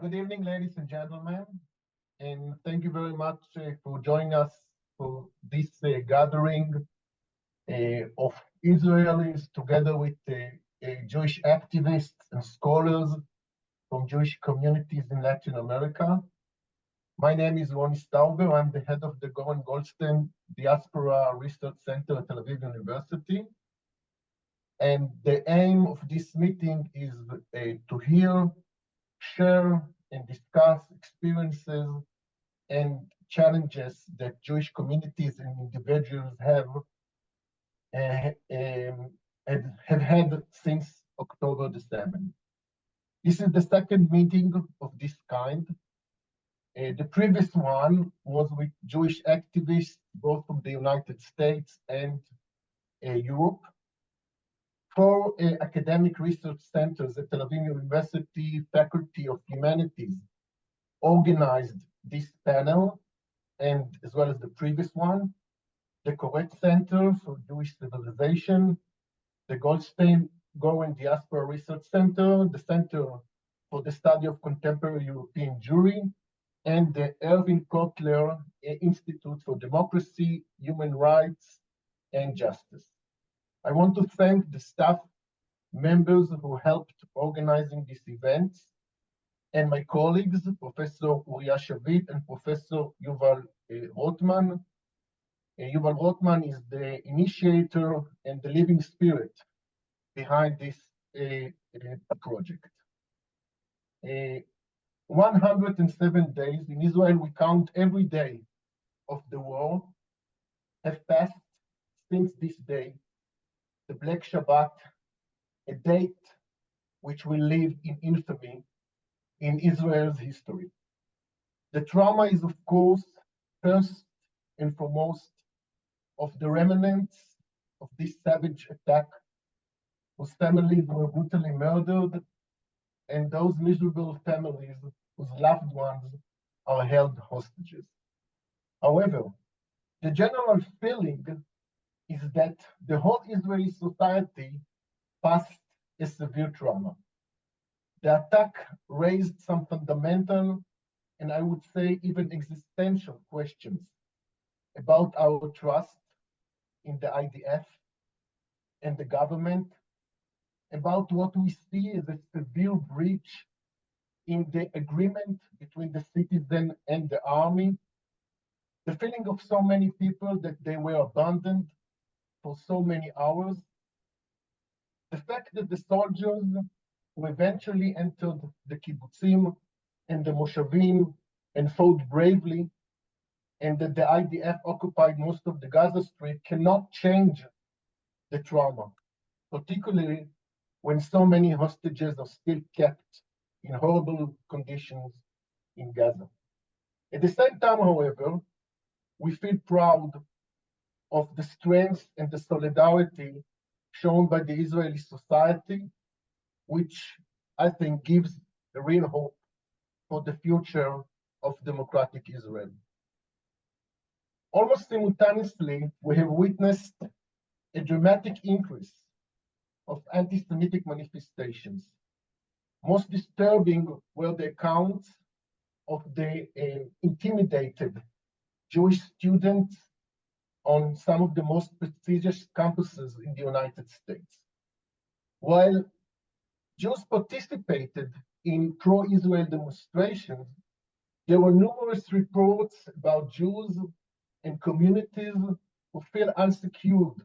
Good evening, ladies and gentlemen, and thank you very much for joining us for this gathering of Israelis together with Jewish activists and scholars from Jewish communities in Latin America. My name is Roni Stauber. I'm the head of the Goldstein-Goren Diaspora Research Center at Tel Aviv University. And the aim of this meeting is to hear, share, and discuss experiences and challenges that Jewish communities and individuals have had since October the 7th. This is the second meeting of this kind. The previous one was with Jewish activists, both from the United States and Europe. Four academic research centers at Tel Aviv University Faculty of Humanities organized this panel, and as well as the previous one. The Koret Center for Jewish Civilization, the Goldstein-Goren Diaspora Research Center, the Center for the Study of Contemporary European Jewry, and the Irwin Cotler Institute for Democracy, Human Rights, and Justice. I want to thank the staff members who helped organizing these events and my colleagues, Professor Judit and Professor Youval Rotman. Youval Rotman is the initiator and the living spirit behind this project. 107 days in Israel, we count every day of the war, have passed since this day, the Black Shabbat, a date which will live in infamy in Israel's history. The trauma is, of course, first and foremost of the remnants of this savage attack, whose families were brutally murdered, and those miserable families whose loved ones are held hostages. However, the general feeling is that the whole Israeli society passed a severe trauma. The attack raised some fundamental, and I would say even existential questions about our trust in the IDF and the government, about what we see as a severe breach in the agreement between the citizen and the army, the feeling of so many people that they were abandoned for so many hours, the fact that the soldiers who eventually entered the kibbutzim and the moshavim and fought bravely, and that the IDF occupied most of the Gaza Strip cannot change the trauma, particularly when so many hostages are still kept in horrible conditions in Gaza. At the same time, however, we feel proud of the strength and the solidarity shown by the Israeli society, which I think gives a real hope for the future of democratic Israel. Almost simultaneously, we have witnessed a dramatic increase of anti-Semitic manifestations. Most disturbing were the accounts of the intimidated Jewish students on some of the most prestigious campuses in the United States. While Jews participated in pro-Israel demonstrations, there were numerous reports about Jews and communities who feel unsecured,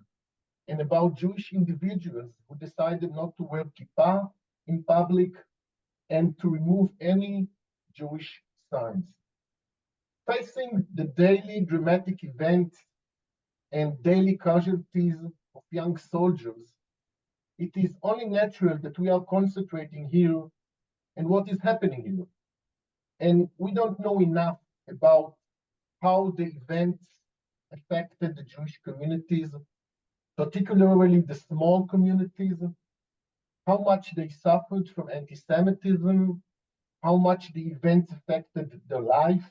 and about Jewish individuals who decided not to wear kippah in public and to remove any Jewish signs. Facing the daily dramatic events and daily casualties of young soldiers, it is only natural that we are concentrating here on what is happening here. And we don't know enough about how the events affected the Jewish communities, particularly the small communities, how much they suffered from anti-Semitism, how much the events affected their life,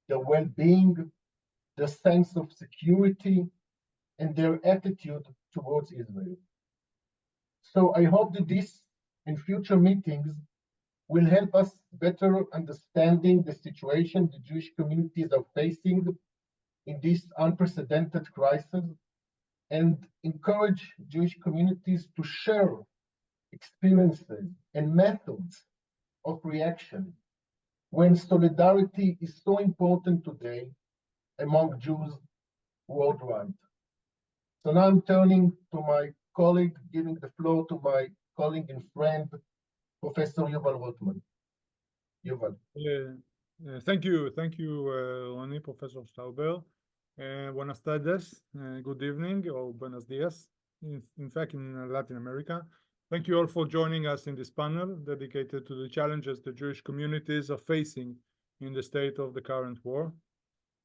their well-being, their sense of security, and their attitude towards Israel. So I hope that this and future meetings will help us better understanding the situation the Jewish communities are facing in this unprecedented crisis and encourage Jewish communities to share experiences and methods of reaction when solidarity is so important today among Jews worldwide. So now I'm turning to my colleague, giving the floor to my colleague and friend, Professor Youval Rotman. Youval. Thank you, Roni, Professor Stauber. Buenas tardes, good evening, or buenos dias, in fact, in Latin America. Thank you all for joining us in this panel dedicated to the challenges the Jewish communities are facing in the state of the current war.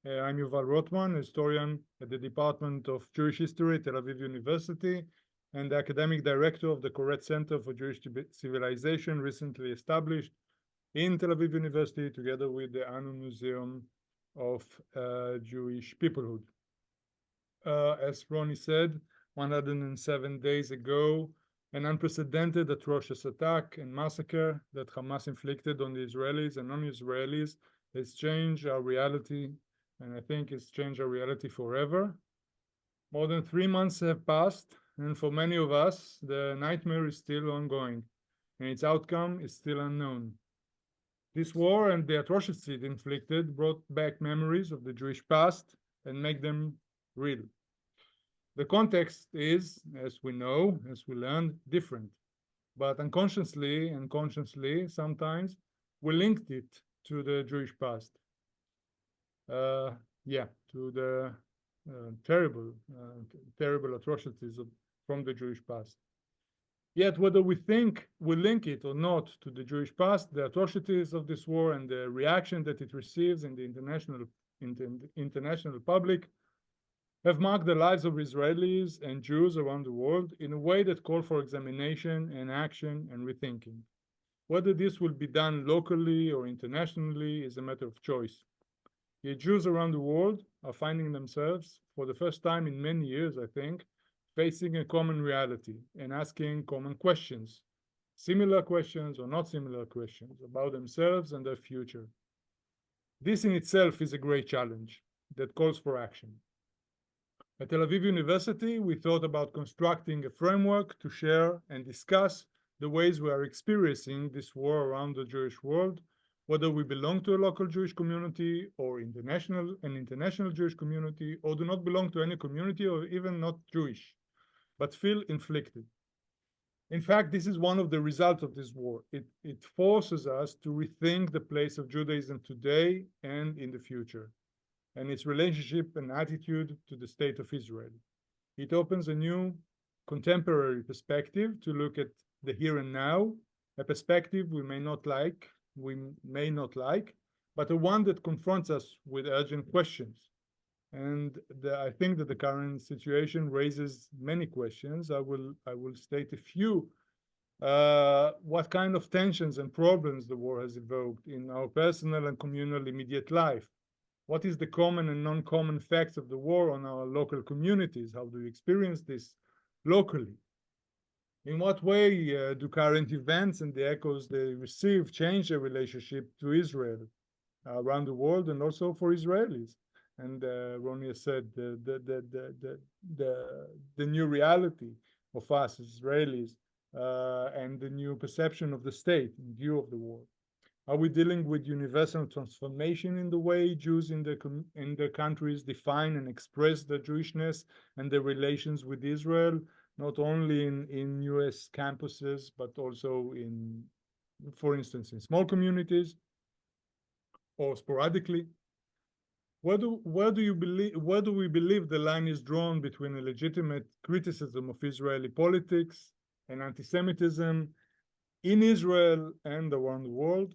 I'm Youval Rotman, historian at the Department of Jewish History at Tel Aviv University and the academic director of the Koret Center for Jewish Civilization, recently established in Tel Aviv University together with the Anu Museum of Jewish Peoplehood. As Roni said, 107 days ago, an unprecedented atrocious attack and massacre that Hamas inflicted on the Israelis and non-Israelis has changed our reality, and I think it's changed our reality forever. More than 3 months have passed, and for many of us, the nightmare is still ongoing, and its outcome is still unknown. This war and the atrocities it inflicted brought back memories of the Jewish past and make them real. The context is, as we know, as we learned, different, but unconsciously and consciously, sometimes, we linked it to the Jewish past. To the terrible atrocities from the Jewish past. Yet, whether we think we link it or not to the Jewish past, the atrocities of this war and the reaction that it receives in the international public have marked the lives of Israelis and Jews around the world in a way that call for examination and action and rethinking. Whether this will be done locally or internationally is a matter of choice. Yet Jews around the world are finding themselves, for the first time in many years, I think, facing a common reality and asking common questions, similar questions or not similar questions about themselves and their future. This in itself is a great challenge that calls for action. At Tel Aviv University, we thought about constructing a framework to share and discuss the ways we are experiencing this war around the Jewish world, whether we belong to a local Jewish community or an international Jewish community, or do not belong to any community or even not Jewish, but feel inflicted. In fact, this is one of the results of this war. It forces us to rethink the place of Judaism today and in the future, and its relationship and attitude to the state of Israel. It opens a new contemporary perspective to look at the here and now, a perspective we may not like, but a one that confronts us with urgent questions. And I think that the current situation raises many questions. I will state a few. What kind of tensions and problems the war has evoked in our personal and communal immediate life? What is the common and non-common effects of the war on our local communities? How do we experience this locally? In what way do current events and the echoes they receive change their relationship to Israel around the world and also for Israelis? And Roni has said the new reality of us as Israelis and the new perception of the state in view of the war. Are we dealing with universal transformation in the way Jews in their countries define and express their Jewishness and their relations with Israel, not only in US campuses, but also for instance, in small communities or sporadically? Where do we believe the line is drawn between a legitimate criticism of Israeli politics and anti-Semitism in Israel and around the world,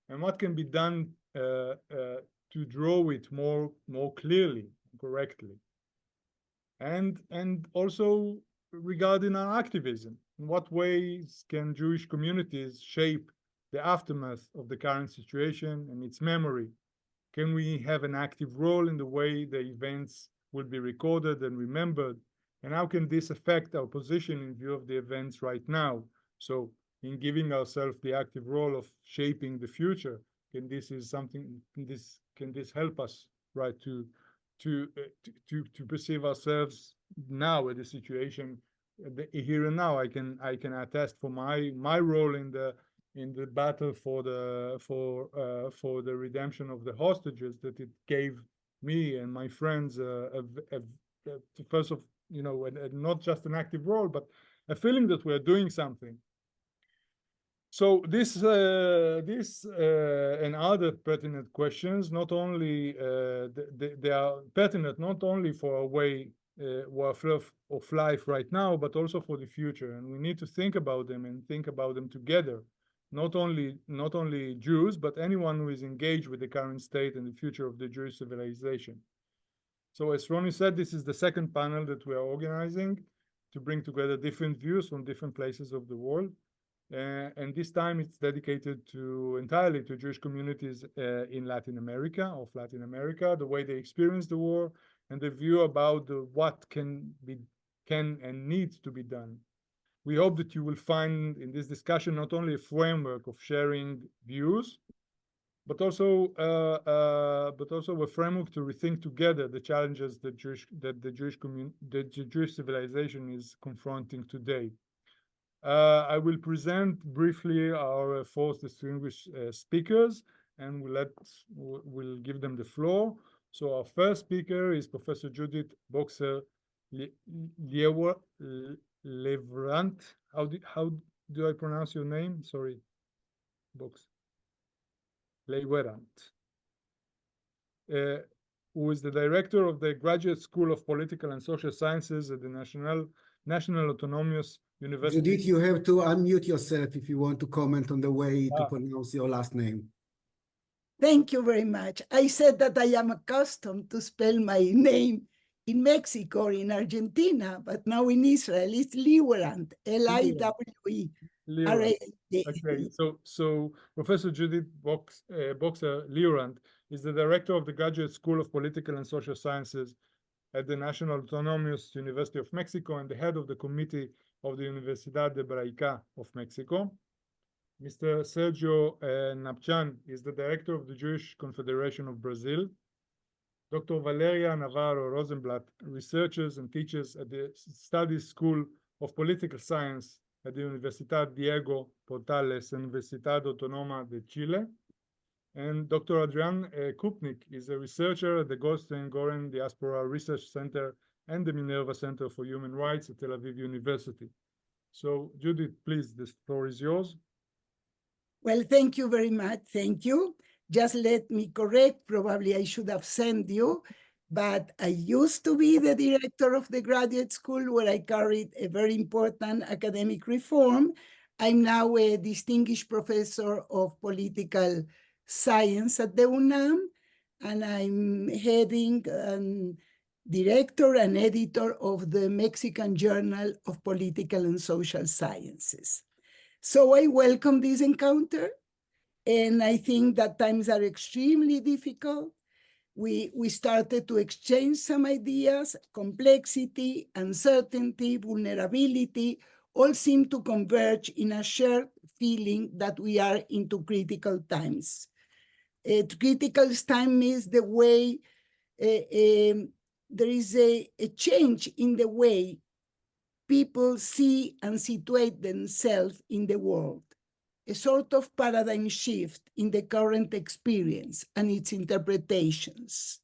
and what can be done to draw it more clearly, correctly? And also regarding our activism, in what ways can Jewish communities shape the aftermath of the current situation and its memory? Can we have an active role in the way the events will be recorded and remembered? And how can this affect our position in view of the events right now? So in giving ourselves the active role of shaping the future. Can this help us, right, to perceive ourselves now at the situation here and now? I can attest for my role in the battle for the redemption of the hostages, that it gave me and my friends first of, you know, not just an active role, but a feeling that we're doing something. So this and other pertinent questions, not only they are pertinent not only for our way of life right now, but also for the future. And we need to think about them and think about them together. Not only Jews, but anyone who is engaged with the current state and the future of the Jewish civilization. So as Roni said, this is the second panel that we are organizing to bring together different views from different places of the world. And this time it's dedicated entirely to Jewish communities in Latin America, the way they experience the war, and the view about what can and needs to be done. We hope that you will find in this discussion not only a framework of sharing views, but also a framework to rethink together the challenges that the Jewish civilization is confronting today. I will present briefly our four distinguished speakers, and we'll give them the floor. So our first speaker is Professor Judit Bokser Liwerant. How do I pronounce your name? Sorry, Bokser. Liwerant, who is the director of the Graduate School of Political and Social Sciences at the National Autonomous University. Judit, you have to unmute yourself if you want to comment on the way to pronounce your last name. Thank you very much. I said that I am accustomed to spell my name in Mexico or in Argentina, but now in Israel it's Liwerant, L-I-W-E. Okay, so Professor Judit Bokser Liwerant is the director of the Graduate School of Political and Social Sciences at the National Autonomous University of Mexico and the head of the committee of the Universidad of Mexico. Mr. Sergio Napchan is the director of the Jewish Confederation of Brazil. Dr. Valeria Navarro Rosenblatt researches and teaches at the Studies School of Political Science at the Universidad Diego Portales and Universidad Autonoma de Chile. And Dr. Adrian Krupnik is a researcher at the Goldstein-Goren Diaspora Research Center and the Minerva Center for Human Rights at Tel Aviv University. So, Judith, please, the floor is yours. Well, thank you very much. Thank you. Just let me correct, probably I should have sent you, but I used to be the director of the graduate school where I carried a very important academic reform. I'm now a distinguished professor of political science at the UNAM, and I'm heading director and editor of the Mexican Journal of Political and Social Sciences. So I welcome this encounter, and I think that times are extremely difficult. We started to exchange some ideas. Complexity, uncertainty, vulnerability all seem to converge in a shared feeling that we are into critical times. Critical time is the way there is a change in the way people see and situate themselves in the world, a sort of paradigm shift in the current experience and its interpretations.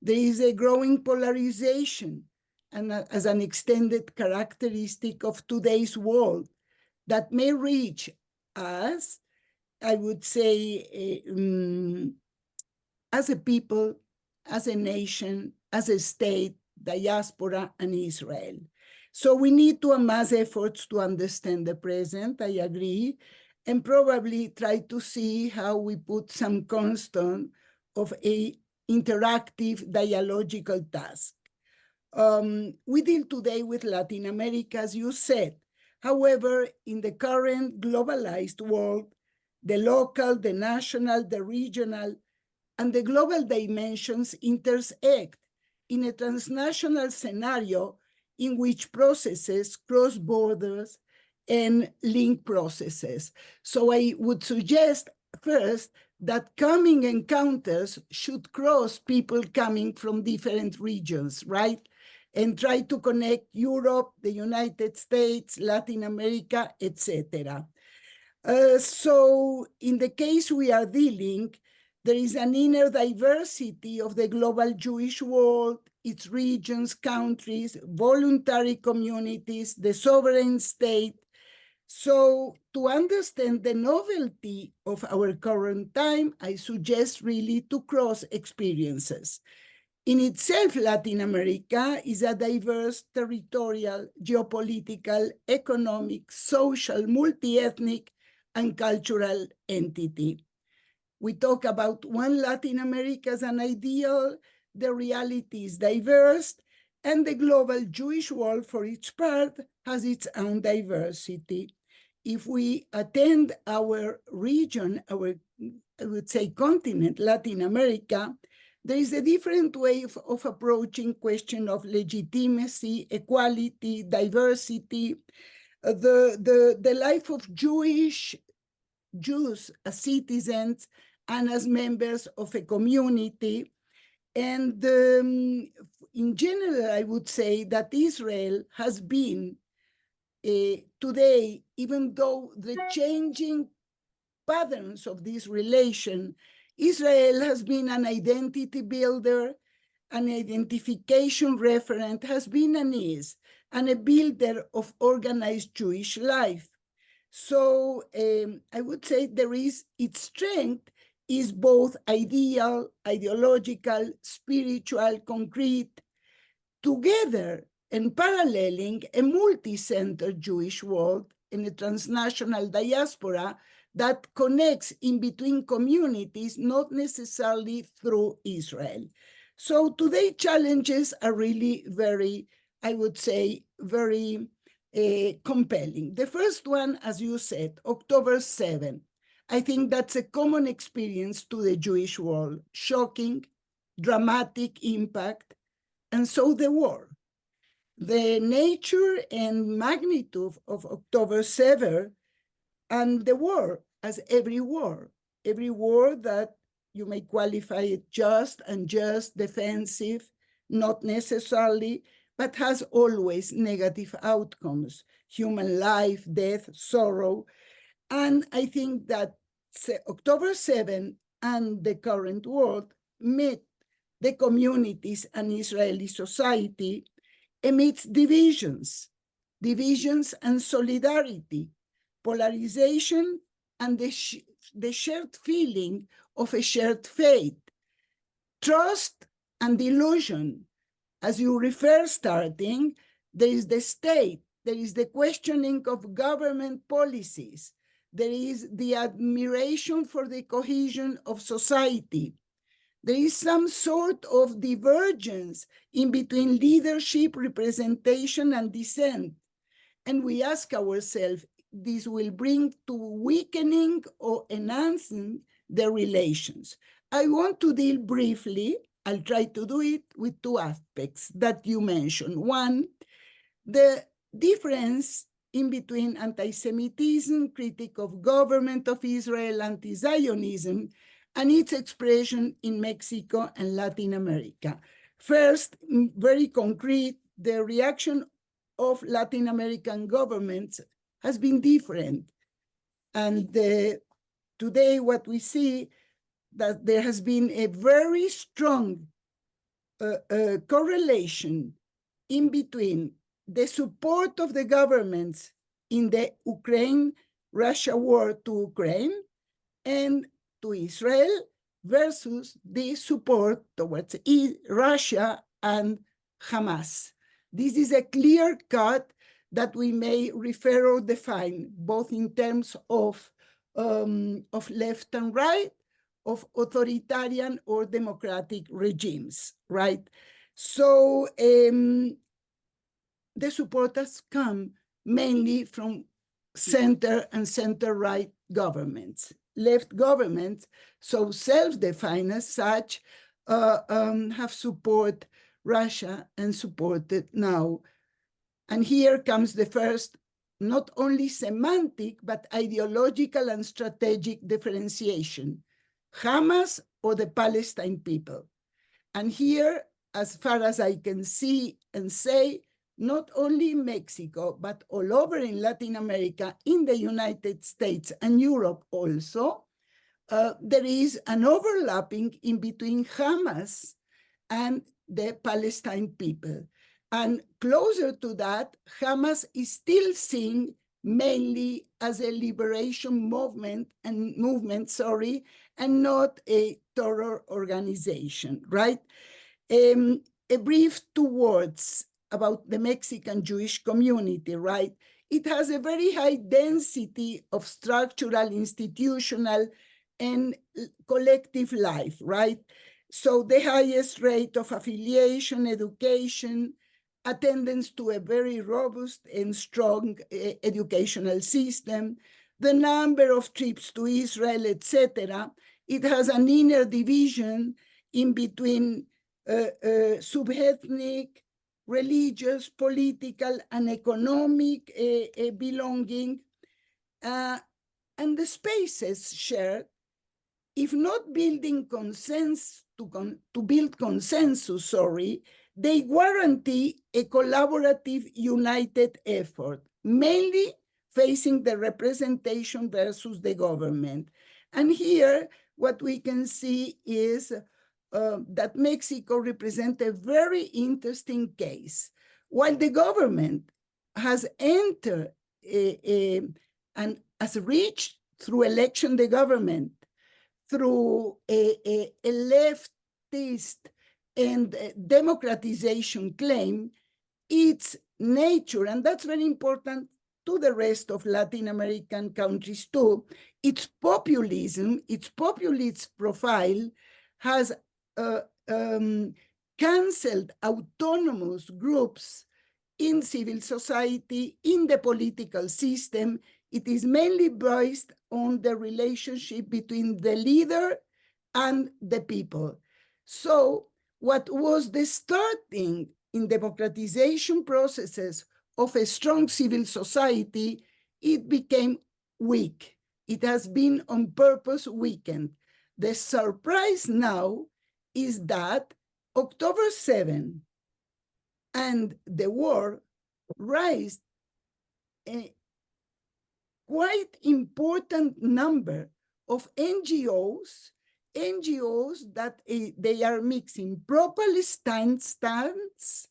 There is a growing polarization and as an extended characteristic of today's world that may reach us, I would say, as a people, as a nation, as a state, diaspora, and Israel. So we need to amass efforts to understand the present, I agree, and probably try to see how we put some constant of a interactive dialogical task. We deal today with Latin America, as you said. However, in the current globalized world, the local, the national, the regional, and the global dimensions intersect in a transnational scenario in which processes cross borders and link processes. So I would suggest first that coming encounters should cross people coming from different regions, right? And try to connect Europe, the United States, Latin America, etc. So in the case we are dealing, there is an inner diversity of the global Jewish world, its regions, countries, voluntary communities, the sovereign state. So to understand the novelty of our current time, I suggest really to cross experiences. In itself, Latin America is a diverse territorial, geopolitical, economic, social, multi-ethnic, and cultural entity. We talk about one Latin America as an ideal, the reality is diverse, and the global Jewish world, for its part, has its own diversity. If we attend our region, our, I would say, continent, Latin America, there is a different way of approaching question of legitimacy, equality, diversity, the life of Jews as citizens and as members of a community. And in general, I would say that Israel has been today, even though the changing patterns of this relation, Israel has been an identity builder, an identification referent, has been and is, and a builder of organized Jewish life. So I would say its strength is both ideal, ideological, spiritual, concrete, together and paralleling a multi-centered Jewish world in a transnational diaspora that connects in between communities, not necessarily through Israel. So today challenges are really very, I would say, very compelling. The first one, as you said, October 7. I think that's a common experience to the Jewish world, shocking, dramatic impact, and so the war. The nature and magnitude of October 7 and the war, as every war that you may qualify it just, unjust, defensive, not necessarily, but has always negative outcomes, human life, death, sorrow. And I think that October 7 and the current world met the communities and Israeli society amidst divisions and solidarity, polarization, and the shared feeling of a shared fate, trust and delusion. As you refer starting, there is the state, there is the questioning of government policies, there is the admiration for the cohesion of society. There is some sort of divergence in between leadership, representation, and dissent. And we ask ourselves, this will bring to weakening or enhancing the relations. I want to deal briefly, I'll try to do it with two aspects that you mentioned. One, the difference in between anti-Semitism, critique of government of Israel, anti-Zionism, and its expression in Mexico and Latin America. First, very concrete, the reaction of Latin American governments has been different. And today what we see that there has been a very strong correlation in between the support of the governments in the Ukraine-Russia war to Ukraine and to Israel versus the support towards Russia and Hamas. This is a clear cut that we may refer or define both in terms of left and right, of authoritarian or democratic regimes, right? So the support has come mainly from center and center-right governments. Left governments, so self-defined as such, have support Russia and supported now. And here comes the first not only semantic, but ideological and strategic differentiation, Hamas or the Palestine people. And here, as far as I can see and say, not only in Mexico, but all over in Latin America, in the United States and Europe also, there is an overlapping in between Hamas and the Palestine people. And closer to that, Hamas is still seen mainly as a liberation movement and not a terror organization, right? A brief 2 words about the Mexican Jewish community, right? It has a very high density of structural, institutional, and collective life, right? So the highest rate of affiliation, education, attendance to a very robust and strong educational system, the number of trips to Israel, etc. It has an inner division in between subethnic, religious, political, and economic belonging, and the spaces shared, if not building consensus, to build consensus, they guarantee a collaborative, united effort, mainly facing the representation versus the government. And here, what we can see is that Mexico represents a very interesting case. While the government has entered and has reached through election the government, through a leftist and democratization claim, its nature, and that's very important to the rest of Latin American countries too, its populism, its populist profile has canceled autonomous groups in civil society, in the political system. It is mainly based on the relationship between the leader and the people. So what was the starting in democratization processes of a strong civil society, it became weak. It has been on purpose weakened. The surprise now is that October 7 and the war raised a quite important number of NGOs that they are mixing pro-Palestine stance,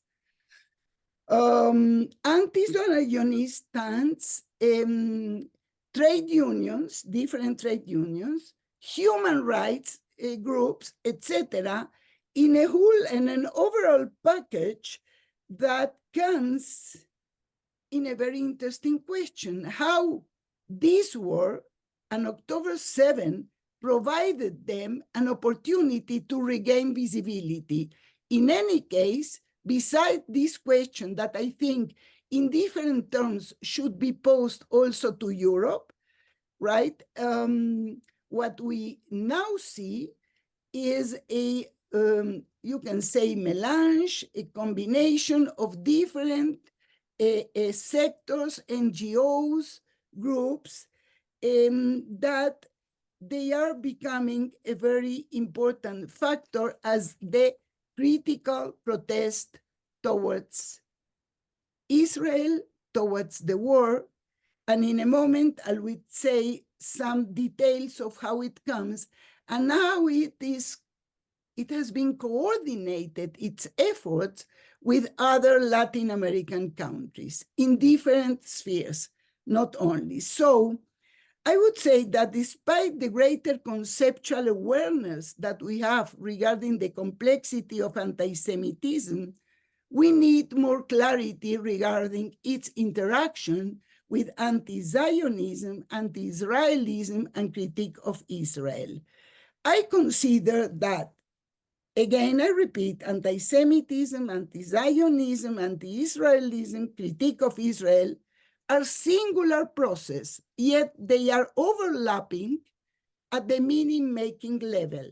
anti-Zionist stance, trade unions, different trade unions, human rights groups, etc., in a whole and an overall package that comes in a very interesting question: how this war and October 7 provided them an opportunity to regain visibility. In any case, beside this question that I think in different terms should be posed also to Europe, right? What we now see is a, you can say, melange, a combination of different sectors, NGOs, groups, that they are becoming a very important factor as the critical protest towards Israel, towards the war. And in a moment, I will say some details of how it comes and how it has been coordinated, its efforts, with other Latin American countries in different spheres, not only. So I would say that despite the greater conceptual awareness that we have regarding the complexity of anti-Semitism, we need more clarity regarding its interaction with anti-Zionism, anti-Israelism, and critique of Israel. I consider that, again, I repeat, anti-Semitism, anti-Zionism, anti-Israelism, critique of Israel are singular processes, yet they are overlapping at the meaning-making level.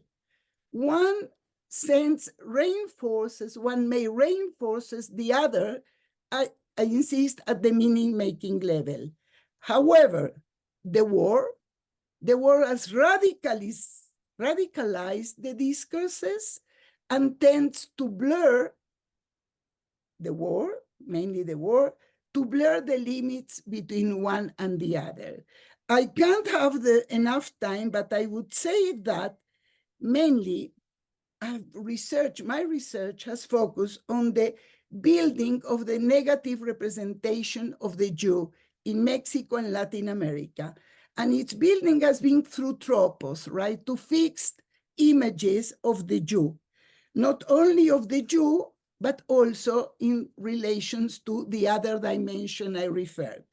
One sense reinforces, one may reinforce the other I insist, at the meaning-making level. However, the war has radicalized the discourses and tends to blur the war, mainly the war, to blur the limits between one and the other. I can't have enough time, but I would say that mainly my research has focused on the building of the negative representation of the Jew in Mexico and Latin America. And its building has been through tropos, right, to fixed images of the Jew, not only of the Jew, but also in relations to the other dimension I referred.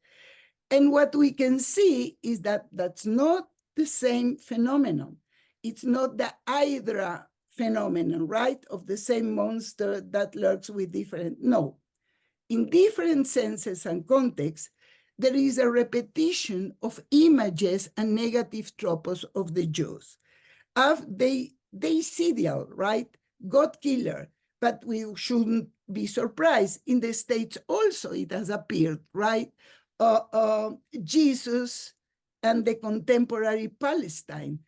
And what we can see is that that's not the same phenomenon. It's not the Hydra phenomenon, right, of the same monster that lurks with different, no. In different senses and contexts, there is a repetition of images and negative tropos of the Jews. They serial, right, God killer, but we shouldn't be surprised. In the States also it has appeared, right? Jesus and the contemporary Palestine.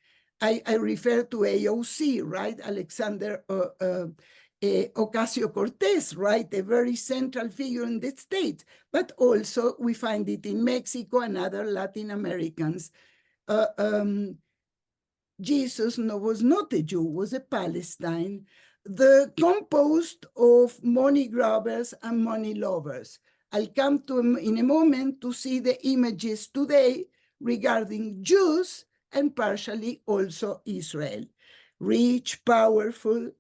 I refer to AOC, right? Alexander Ocasio-Cortez, right? A very central figure in the States, but also we find it in Mexico and other Latin Americans. Jesus was not a Jew, was a Palestine, composed of money grabbers and money lovers. I'll come to in a moment to see the images today regarding Jews and partially also Israel. Rich, powerful,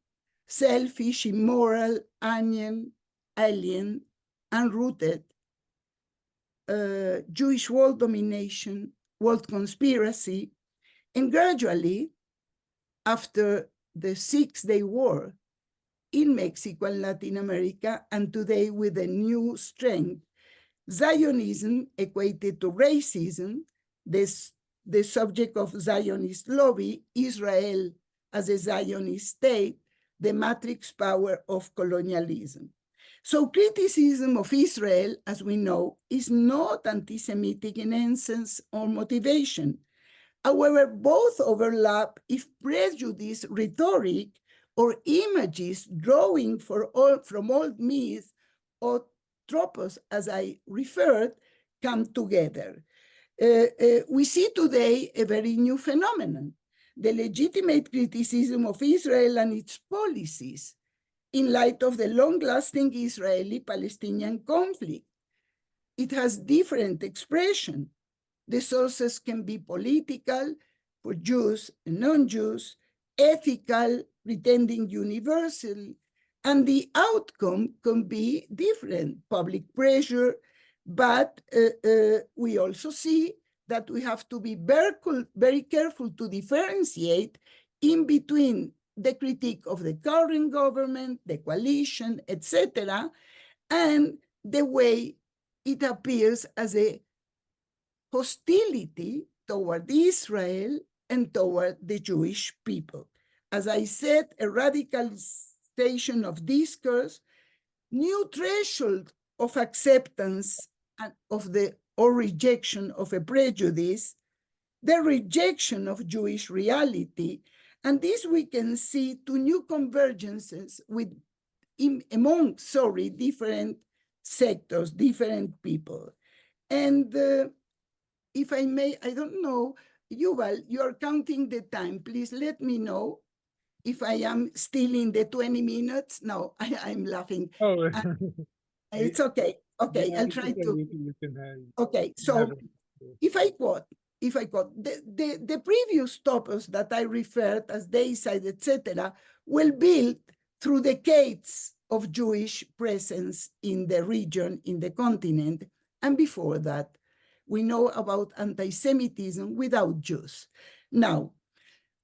selfish, immoral, alien, unrooted, Jewish world domination, world conspiracy, and gradually, after the 6-Day War in Mexico and Latin America, and today with a new strength, Zionism equated to racism, the subject of Zionist lobby, Israel as a Zionist state, the matrix power of colonialism. So criticism of Israel, as we know, is not anti-Semitic in essence or motivation. However, both overlap if prejudice rhetoric or images drawing from old myths or tropos, as I referred, come together. We see today a very new phenomenon, the legitimate criticism of Israel and its policies in light of the long-lasting Israeli-Palestinian conflict. It has different expression. The sources can be political for Jews and non-Jews, ethical, pretending universal, and the outcome can be different, public pressure, but we also see that we have to be very careful to differentiate in between the critique of the current government, the coalition, etc., and the way it appears as a hostility toward Israel and toward the Jewish people. As I said, a radicalization of discourse, new threshold of acceptance or rejection of a prejudice, the rejection of Jewish reality, and this we can see to new convergences among different sectors, different people. And if I may, I don't know, Youval, you're counting the time. Please let me know if I am still in the 20 minutes. No, I'm laughing. Oh, It's okay. Okay, yeah, I'll try to. you can have, Okay, so if I quote, the previous topos that I referred as Dayside, etc., were built through decades of Jewish presence in the region, in the continent, and before that, we know about anti-Semitism without Jews. Now,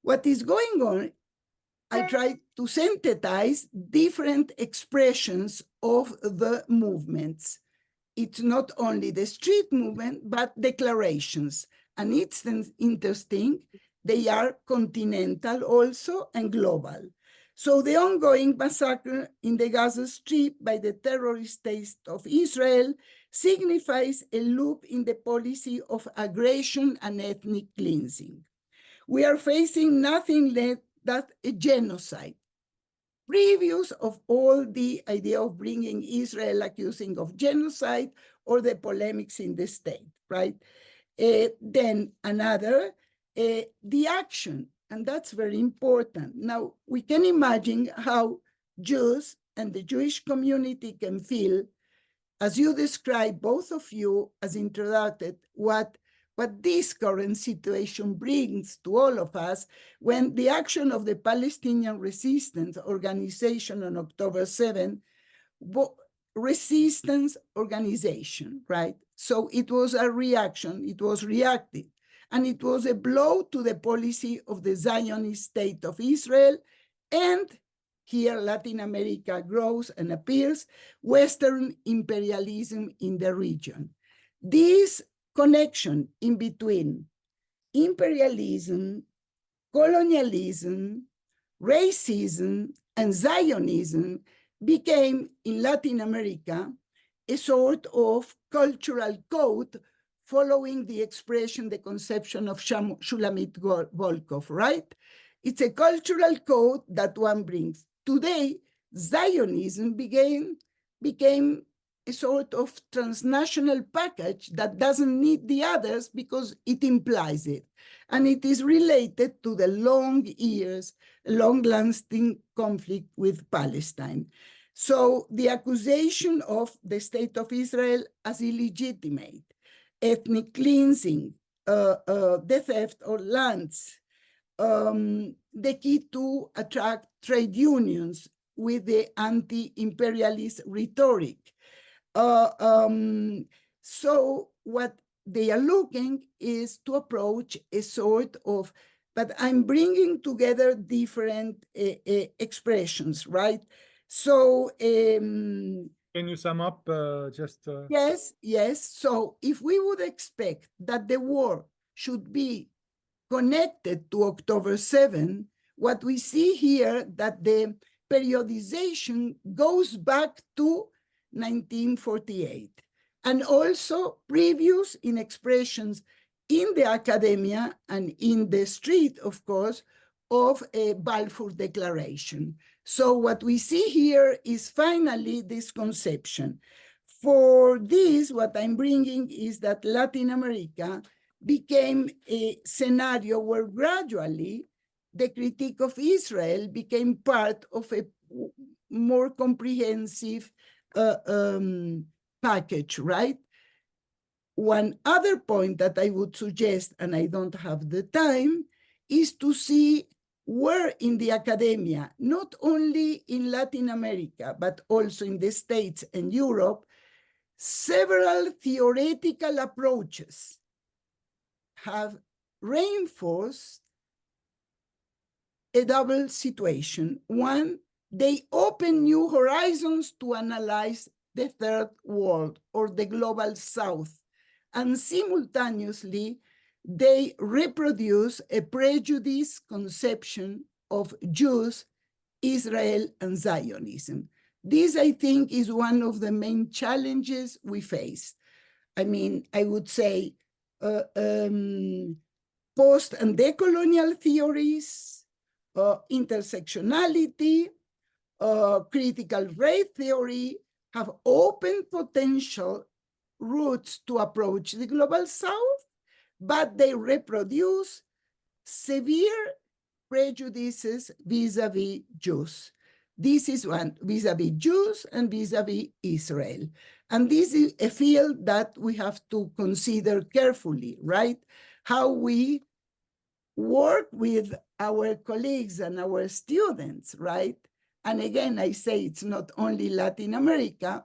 what is going on, I try to synthesize different expressions of the movements. It's not only the street movement, but declarations. And it's interesting, they are continental also and global. So the ongoing massacre in the Gaza Strip by the terrorist state of Israel signifies a loop in the policy of aggression and ethnic cleansing. We are facing nothing less than a genocide. Previous of all the idea of bringing Israel accusing of genocide or the polemics in the state, right? Then another, the action, and that's very important. Now, we can imagine how Jews and the Jewish community can feel, as you describe, both of you, as introduced, what this current situation brings to all of us when the action of the Palestinian Resistance Organization on October 7, resistance organization, right? So it was a reaction, it was reactive, and it was a blow to the policy of the Zionist state of Israel, and here Latin America grows and appears, Western imperialism in the region. This connection in between imperialism, colonialism, racism, and Zionism became in Latin America a sort of cultural code following the expression, the conception of Shulamit Volkov, right? It's a cultural code that one brings. Today, Zionism became a sort of transnational package that doesn't need the others because it implies it. And it is related to the long years, long-lasting conflict with Palestine. So the accusation of the state of Israel as illegitimate, ethnic cleansing, the theft of lands, the key to attract trade unions with the anti-imperialist rhetoric. So what they are looking is to approach a sort of, but I'm bringing together different expressions, right? So Can you sum up just? Yes. So if we would expect that the war should be connected to October 7, what we see here that the periodization goes back to 1948, and also previous in expressions in the academia and in the street, of course, of a Balfour Declaration. So what we see here is finally this conception. For this, what I'm bringing is that Latin America became a scenario where gradually the critique of Israel became part of a more comprehensive package, right? One other point that I would suggest, and I don't have the time, is to see where in the academia, not only in Latin America, but also in the States and Europe, several theoretical approaches have reinforced a double situation. One, they open new horizons to analyze the third world or the global south, and simultaneously, they reproduce a prejudice conception of Jews, Israel, and Zionism. This, I think, is one of the main challenges we face. I mean, I would say post- and decolonial theories, intersectionality, critical race theory have open potential routes to approach the global south, but they reproduce severe prejudices vis-a-vis Jews. This is one, vis-a-vis Jews and vis-a-vis Israel. And this is a field that we have to consider carefully, right? How we work with our colleagues and our students, right? And again, I say it's not only Latin America,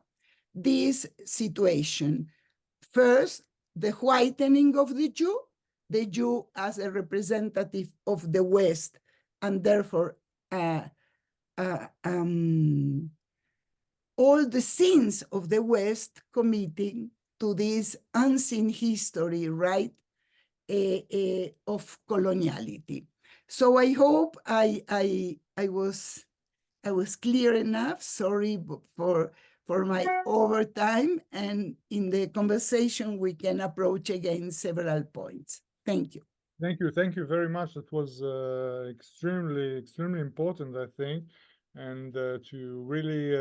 this situation. First, the whitening of the Jew as a representative of the West, and therefore all the sins of the West committing to this unseen history, right, of coloniality. So I hope I was I was clear enough. Sorry for my overtime. And in the conversation, we can approach again several points. Thank you. Thank you very much. That was extremely important, I think, and to really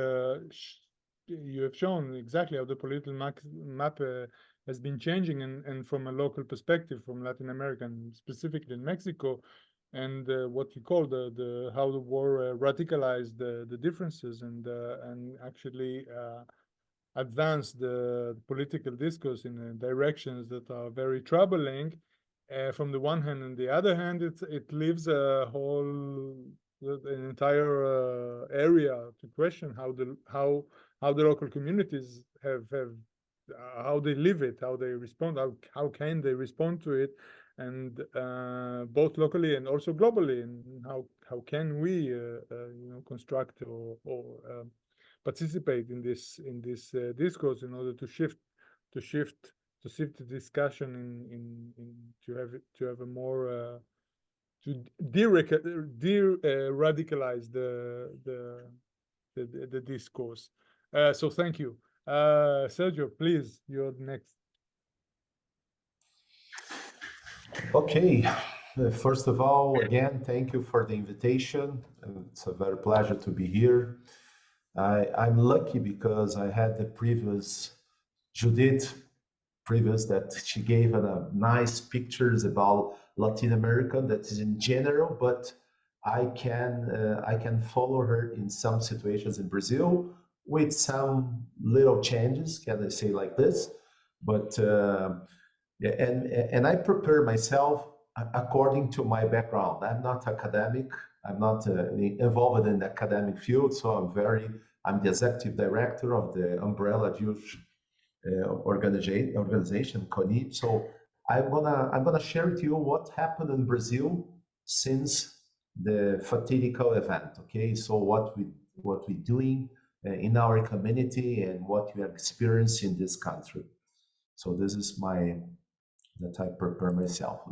you have shown exactly how the political map has been changing, and from a local perspective, from Latin America, and specifically in Mexico, and what you call how the war radicalized the differences and actually advanced the political discourse in directions that are very troubling. From the one hand, and the other hand, it leaves an entire area to question how the local communities have how they live it, how they respond, how can they respond to it, and both locally and also globally, and how can we construct or participate in this discourse in order to shift the discussion in to have a more to radicalize the discourse. So thank you. Sergio, please, you're next. Okay. First of all, again, thank you for the invitation. It's a very pleasure to be here. I'm lucky because I had the previous Judit that she gave nice pictures about Latin America that is in general, but I can follow her in some situations in Brazil with some little changes, can I say like this? But and I prepare myself according to my background. I'm not academic. I'm not involved in the academic field, so I'm the executive director of the umbrella Jewish organization CONIB. So I'm gonna share with you what happened in Brazil since the fatiguing event. Okay, so what we doing in our community and what we are experiencing in this country. So this is that I prepare myself.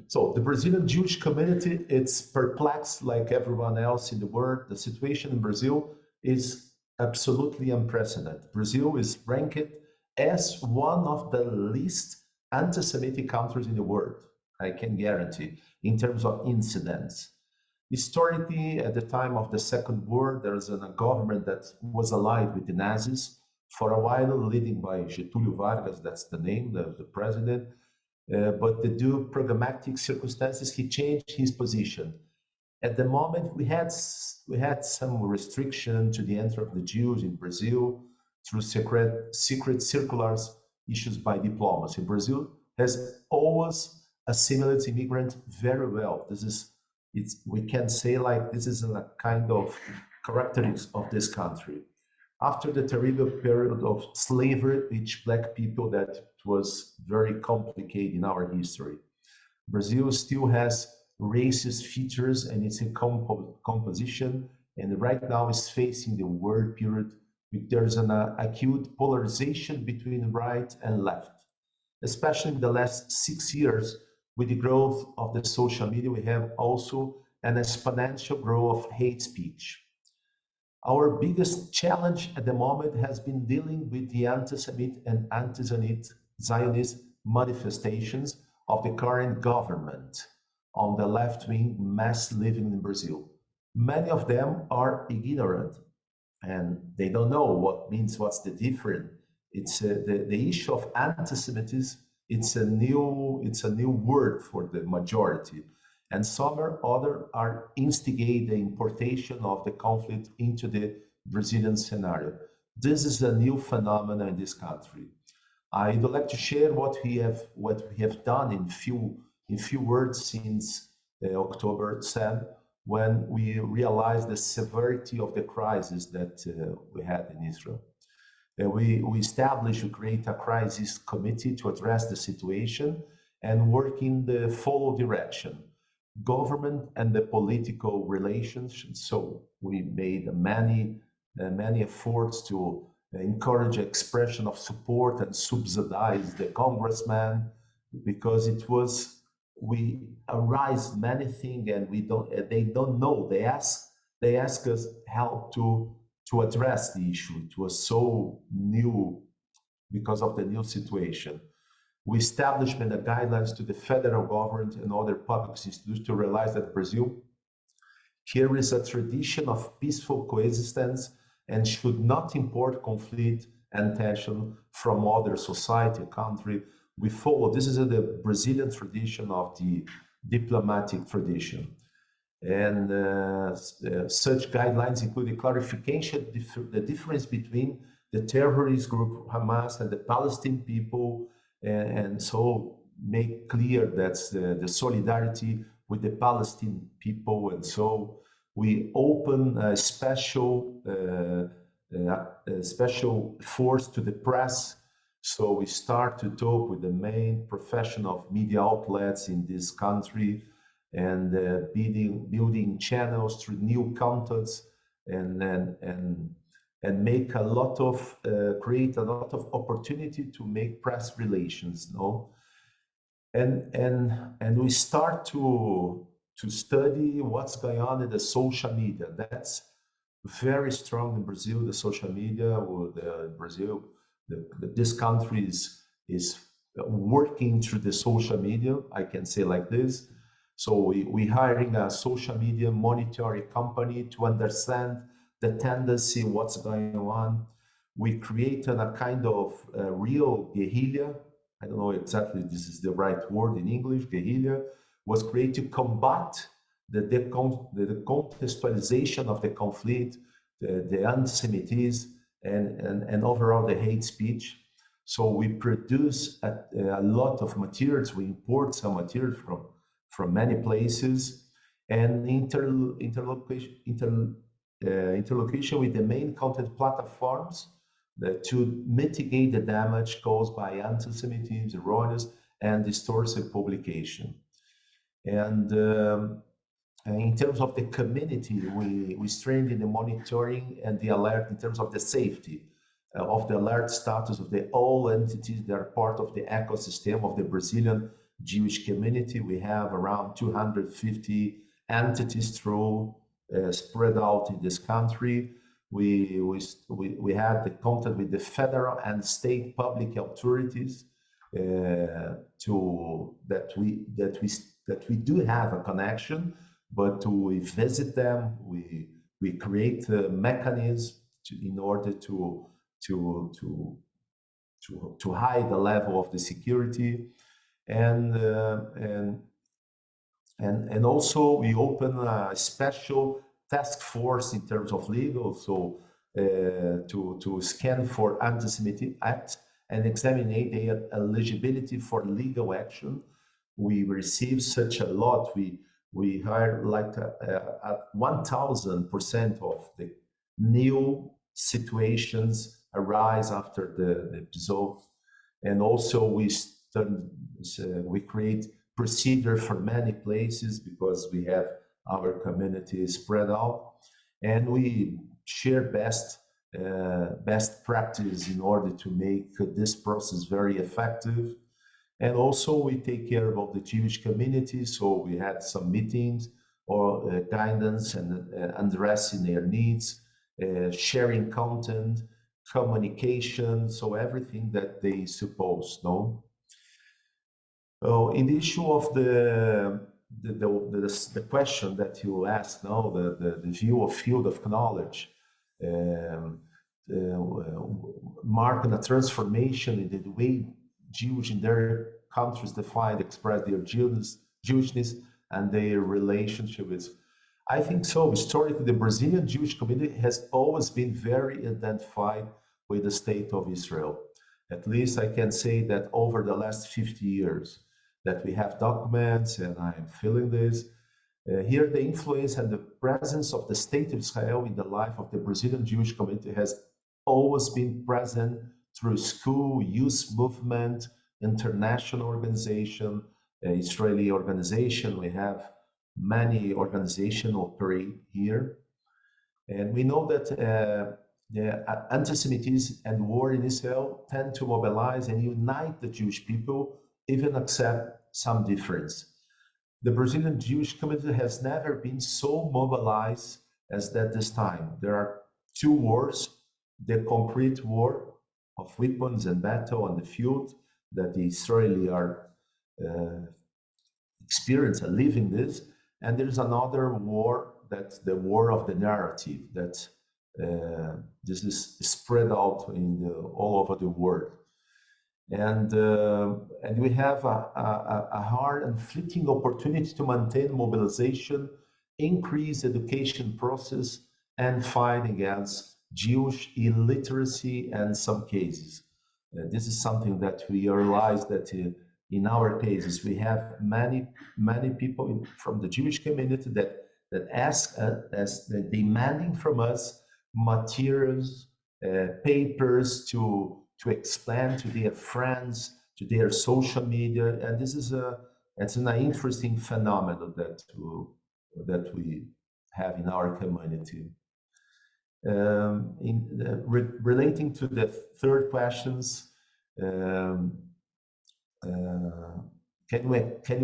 So the Brazilian Jewish community, it's perplexed like everyone else in the world. The situation in Brazil is absolutely unprecedented. Brazil is ranked as one of the least anti-Semitic countries in the world, I can guarantee, in terms of incidents. Historically, at the time of the Second War, there was a government that was allied with the Nazis for a while, leading by Getúlio Vargas, that's the name, the president. But due to programmatic circumstances, he changed his position. At the moment, we had some restriction to the entry of the Jews in Brazil through secret circulars issued by diplomacy. Brazil has always assimilated immigrants very well. We can say like this is a kind of characteristics of this country. After the terrible period of slavery, which Black people, that was very complicated in our history. Brazil still has racist features and its composition, and right now is facing the war period. There's an acute polarization between right and left, especially in the last 6 years. With the growth of the social media, we have also an exponential growth of hate speech. Our biggest challenge at the moment has been dealing with the anti-Semitic and anti-Zionist manifestations of the current government on the left-wing mass living in Brazil. Many of them are ignorant and they don't know what's the difference. It's the issue of anti-Semitism. It's a new word for the majority, and some or other are instigate the importation of the conflict into the Brazilian scenario. This is a new phenomenon in this country. I'd like to share what we have done in few words since October 7, when we realized the severity of the crisis that we had in Israel. We established to create a crisis committee to address the situation and work in the follow direction, government and the political relations. So we made many efforts to encourage expression of support and subsidize the congressman, because we arise many things and they don't know. They ask they asked us help to address the issue. It was so new because of the new situation. We established the guidelines to the federal government and other public institutions to realize that Brazil carries a tradition of peaceful coexistence and should not import conflict and tension from other society, country. We follow, this is the Brazilian tradition of the diplomatic tradition. And such guidelines include the clarification, the difference between the terrorist group Hamas and the Palestinian people, and so make clear that's the solidarity with the Palestinian people. And so we open a special force to the press. So we start to talk with the main professional media outlets in this country, and building channels through new contacts, and make a lot of create a lot of opportunity to make press relations, no? And we start to study what's going on in the social media. That's very strong in Brazil. The social media, Brazil, this country is working through the social media. I can say like this. So we hiring a social media monitoring company to understand the tendency, what's going on. We created a kind of real guerrilla. I don't know exactly this is the right word in English. Guerrilla was created to combat the contextualization of the conflict, the anti-Semitism, and overall the hate speech. So we produce a lot of materials. We import some materials from many places, and interlocution with the main content platforms to mitigate the damage caused by anti-Semitism, erroneous and distorted publication. And in terms of the community, we strengthen the monitoring and the alert in terms of the safety of the alert status of all entities that are part of the ecosystem of the Brazilian Jewish community. We have around 250 entities spread out in this country. We had the contact with the federal and state public authorities that we do have a connection, but we visit them. We create mechanisms in order to hide the level of the security. And also we open a special task force in terms of legal, so to scan for anti-Semitic acts and examine their eligibility for legal action. We receive such a lot. We hire like 1,000% of the new situations arise after the episode, and also we create procedure for many places because we have our community spread out, and we share best practice in order to make this process very effective. And also we take care of the Jewish community, so we had some meetings or guidance and addressing their needs, sharing content, communication, so everything that they suppose, no? In the issue of the question that you asked, no, the view of field of knowledge, marking a transformation in the way Jews in their countries define, express their Jewishness and their relationship with. I think so. Historically, the Brazilian Jewish community has always been very identified with the state of Israel. At least I can say that over the last 50 years that we have documents, and I'm feeling this. Here, the influence and the presence of the state of Israel in the life of the Brazilian Jewish community has always been present through school, youth movement, international organization, Israeli organization. We have many organizations operate here. And we know that the anti-Semitism and war in Israel tend to mobilize and unite the Jewish people, even accept some difference. The Brazilian Jewish community has never been so mobilized as that this time there are two wars: the concrete war of weapons and battle on the field that the Israeli are experiencing and living this, and there's another war, that's the war of the narrative, that this is spread out all over the world. And we have a hard and fleeting opportunity to maintain mobilization, increase education process, and fight against Jewish illiteracy in some cases. This is something that we realize that in our cases, we have many people from the Jewish community that ask us, demanding from us materials, papers to explain to their friends, to their social media, and this is it's an interesting phenomenon that we have in our community. Relating to the third questions, can we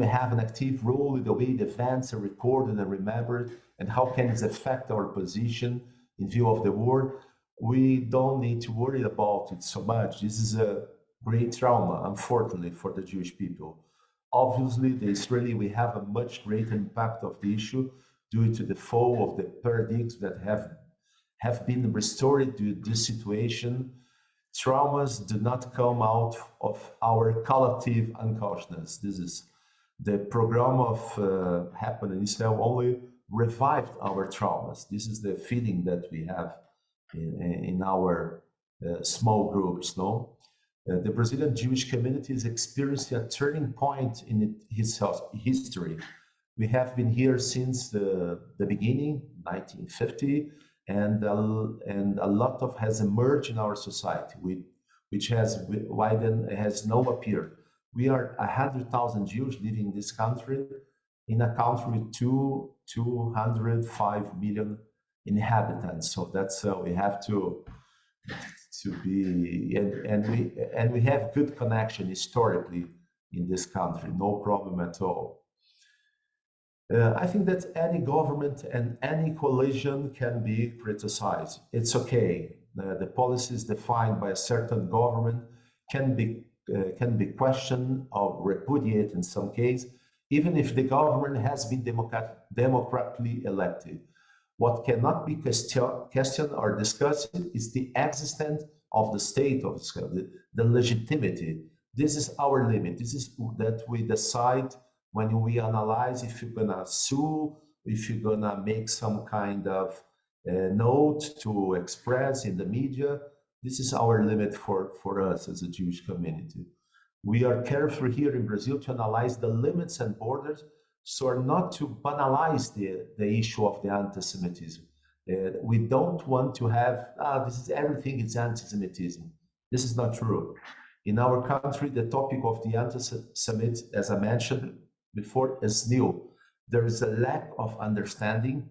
have an active role in the way the events are recorded and remembered, and how can this affect our position in view of the war? We don't need to worry about it so much. This is a great trauma, unfortunately, for the Jewish people. Obviously, the Israeli, we have a much greater impact of the issue due to the fall of the paradigms that have been restored to this situation. Traumas do not come out of our collective unconsciousness. This is the program of happened in Israel only revived our traumas. This is the feeling that we have in our small groups. No, the Brazilian Jewish community is experiencing a turning point in its history. We have been here since the beginning, 1950. And a lot of has emerged in our society, which has widened, has now appeared. We are 100,000 Jews living in this country, in a country with 205 million inhabitants. So that's we have to be, and we have good connection historically in this country, no problem at all. I think that any government and any coalition can be criticized. It's okay. The policies defined by a certain government can be questioned or repudiated in some case, even if the government has been democratically elected. What cannot be questioned or discussed is the existence of the state of Israel, the legitimacy. This is our limit. This is that we decide when we analyze if you're gonna sue, if you're gonna make some kind of note to express in the media. This is our limit for us as a Jewish community. We are careful here in Brazil to analyze the limits and borders, so not to banalize the issue of the anti-Semitism. We don't want to have, this is everything is anti-Semitism. This is not true. In our country, the topic of the anti-Semitism, as I mentioned before, is new. There is a lack of understanding,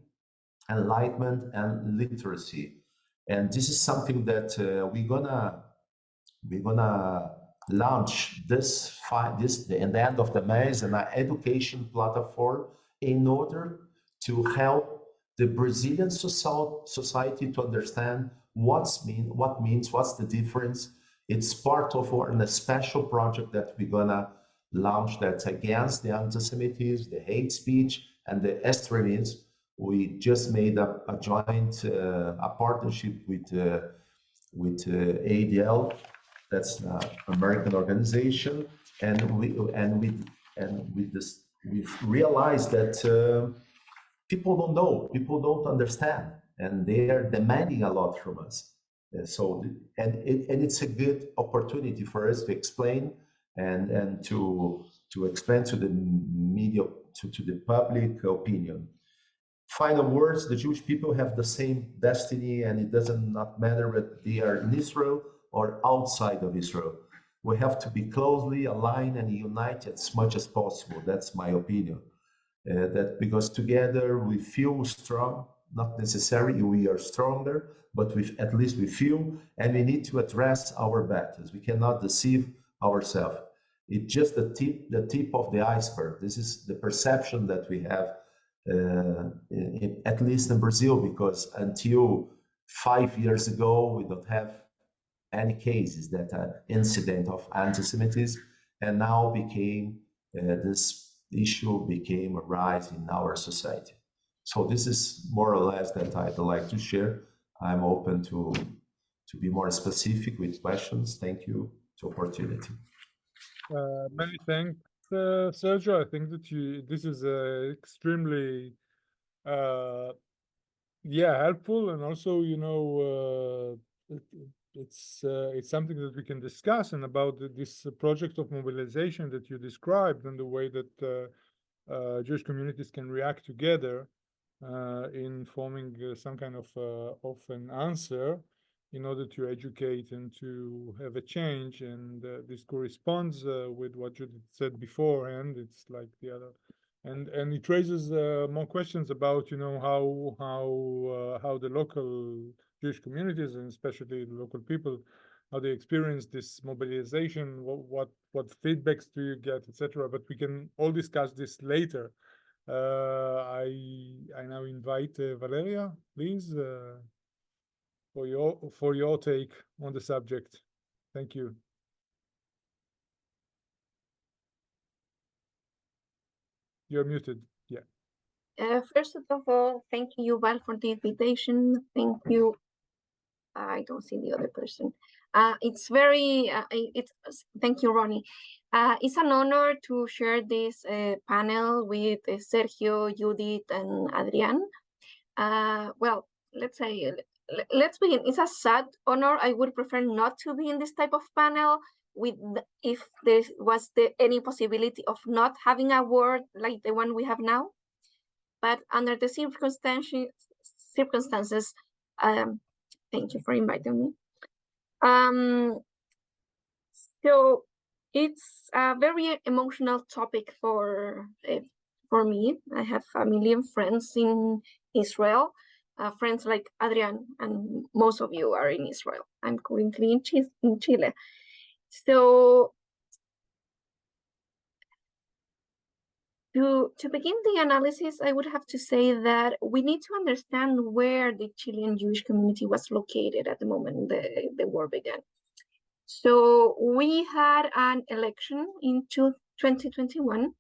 enlightenment, and literacy. And this is something that we're gonna launch this in the end of the May as an education platform in order to help the Brazilian society to understand what's the difference. It's part of a special project that we're gonna launch that's against the anti-Semitism, the hate speech, and the extremism. We just made a joint partnership with ADL, that's an American organization, and we've realized that people don't know, people don't understand, and they are demanding a lot from us. So it's a good opportunity for us to explain and to explain to the media, to the public opinion. Final words: the Jewish people have the same destiny, and it doesn't not matter whether they are in Israel or outside of Israel. We have to be closely aligned and united as much as possible. That's my opinion. That because together we feel strong, not necessarily we are stronger, but at least we feel, and we need to address our battles. We cannot deceive ourselves. It's just the tip of the iceberg. This is the perception that we have at least in Brazil, because until 5 years ago, we don't have any cases that incident of anti-Semitism, and now became this issue became a rise in our society. So this is more or less that I'd like to share. I'm open to be more specific with questions. Thank you for the opportunity. Many thanks, Sergio. I think that this is extremely helpful, and also, you know, it's something that we can discuss, and about this project of mobilization that you described, and the way that Jewish communities can react together in forming some kind of an answer in order to educate and to have a change. And this corresponds with what Judit said beforehand. It's like the other, and it raises more questions about, you know, how the local Jewish communities, and especially the local people, how they experience this mobilization, what feedbacks do you get, etc. But we can all discuss this later. I now invite Valeria, please, for your take on the subject. Thank you. You're muted. Yeah. First of all, thank you, Youval, for the invitation. Thank you. I don't see the other person. It's very, thank you, Roni. It's an honor to share this panel with Sergio, Judit, and Adrian. Well, let's begin. It's a sad honor. I would prefer not to be in this type of panel if there was any possibility of not having a word like the one we have now. But under the circumstances, thank you for inviting me. So it's a very emotional topic for me. I have family and friends in Israel, friends like Adrian, and most of you are in Israel. I'm currently in Chile. So to begin the analysis, I would have to say that we need to understand where the Chilean Jewish community was located at the moment the war began. So we had an election in 2021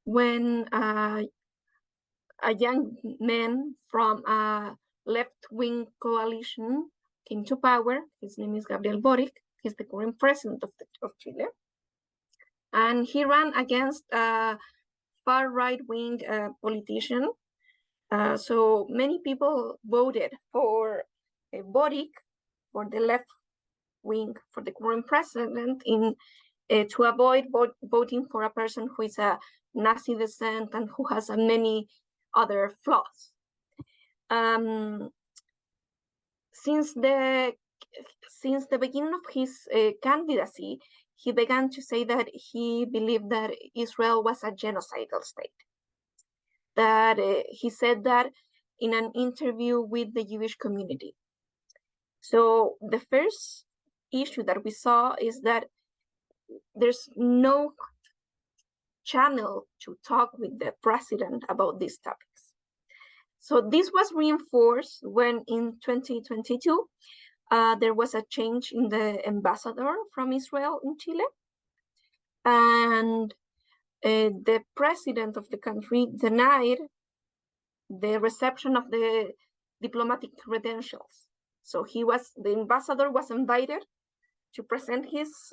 when a young man from a left-wing coalition came to power. His name is Gabriel Boric. He's the current president of Chile. And he ran against a far right-wing politician. So many people voted for Boric, for the left wing, for the current president, to avoid voting for a person who is a Nazi descent and who has many other flaws. Since the beginning of his candidacy, he began to say that he believed that Israel was a genocidal state. That he said that in an interview with the Jewish community. So the first issue that we saw is that there's no channel to talk with the president about these topics. So this was reinforced when in 2022, there was a change in the ambassador from Israel in Chile. And the president of the country denied the reception of the diplomatic credentials. So the ambassador was invited to present his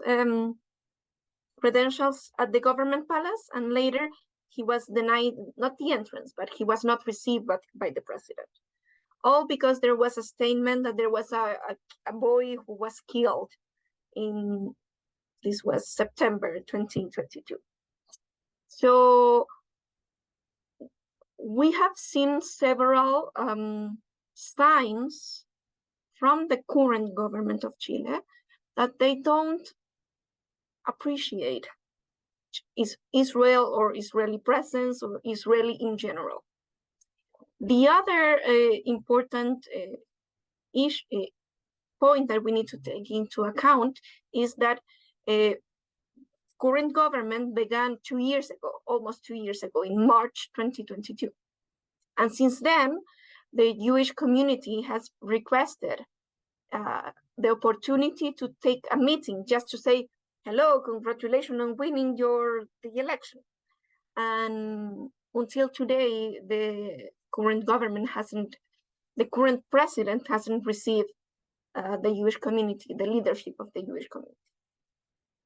credentials at the government palace, and later he was denied not the entrance, but he was not received by the president. All because there was a statement that there was a boy who was killed this was September 2022. So we have seen several signs from the current government of Chile that they don't appreciate Israel or Israeli presence or Israeli in general. The other important point that we need to take into account is that current government began 2 years ago, almost 2 years ago, in March 2022. And since then, the Jewish community has requested the opportunity to take a meeting just to say, hello, congratulations on winning the election. And until today, the current government the current president hasn't received the Jewish community, the leadership of the Jewish community.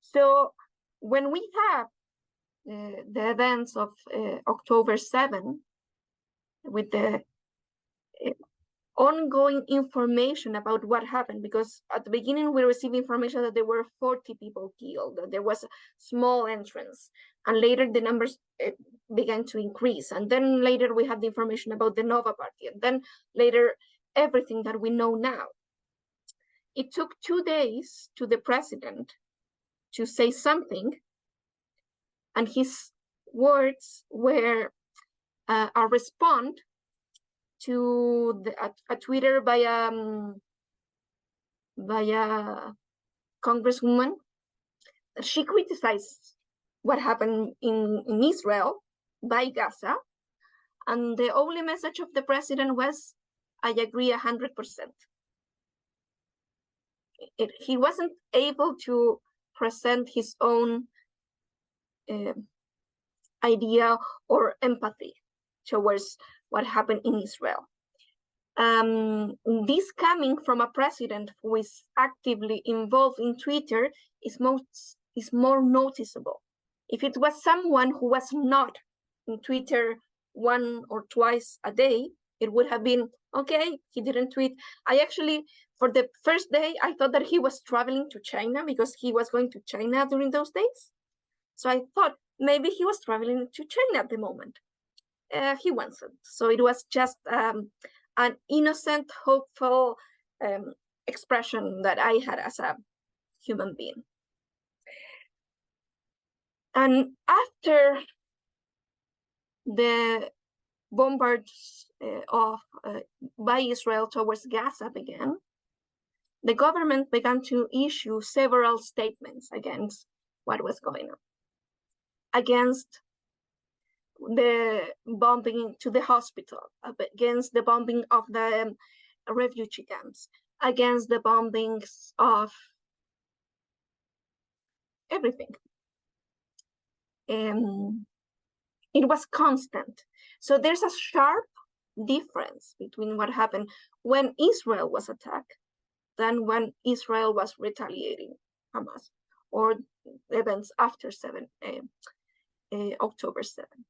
So when we have the events of October 7, with the ongoing information about what happened, because at the beginning we received information that there were 40 people killed, that there was a small entrance, and later the numbers began to increase. And then later we had the information about the Nova Party, and then later everything that we know now. It took 2 days to the president to say something, and his words were a response to a Twitter by a congresswoman. She criticized what happened in Israel by Gaza, and the only message of the president was, I agree 100%. He wasn't able to present his own idea or empathy towards what happened in Israel. This coming from a president who is actively involved in Twitter is more noticeable. If it was someone who was not in Twitter 1 or 2 a day, it would have been, okay, he didn't tweet. I actually, for the first day, I thought that he was traveling to China because he was going to China during those days. So I thought maybe he was traveling to China at the moment. He wasn't. So it was just an innocent, hopeful expression that I had as a human being. And after the bombardments by Israel towards Gaza began, the government began to issue several statements against what was going on, against the bombing to the hospital, against the bombing of the refugee camps, against the bombings of everything. It was constant. So there's a sharp difference between what happened when Israel was attacked than when Israel was retaliating Hamas, or events after October 7.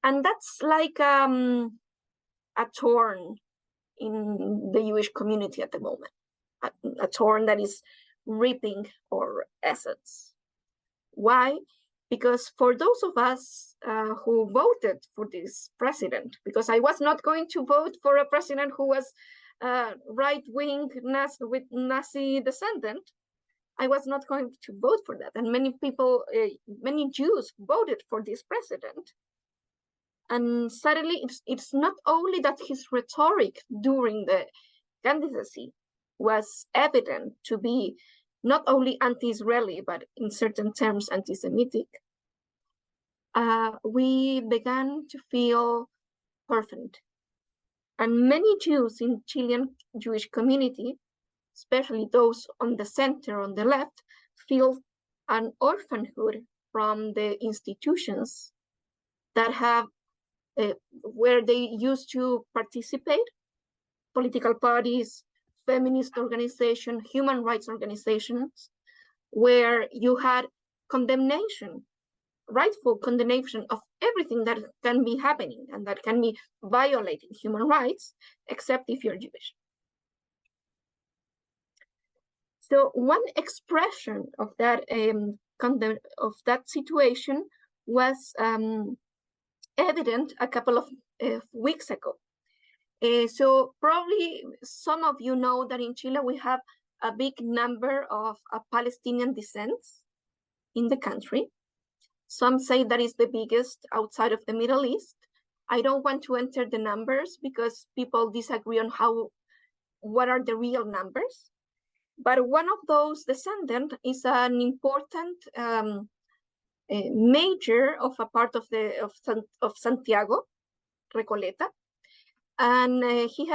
And that's like a thorn in the Jewish community at the moment, a thorn that is reaping our essence. Why? Because for those of us who voted for this president, because I was not going to vote for a president who was right-wing with Nazi descendant, I was not going to vote for that. And many people, many Jews voted for this president. And suddenly it's not only that his rhetoric during the candidacy was evident to be not only anti-Israeli, but in certain terms anti-Semitic. We began to feel orphaned. And many Jews in Chilean Jewish community, especially those on the center, on the left, feel an orphanhood from the institutions that have, where they used to participate, political parties, feminist organizations, human rights organizations, where you had condemnation, rightful condemnation of everything that can be happening and that can be violating human rights, except if you're Jewish. So one expression of that situation was evident a couple of weeks ago. So probably some of you know that in Chile we have a big number of Palestinian descents in the country. Some say that is the biggest outside of the Middle East. I don't want to enter the numbers because people disagree on what are the real numbers. But one of those descendants is an important major of a part of Santiago, Recoleta, and he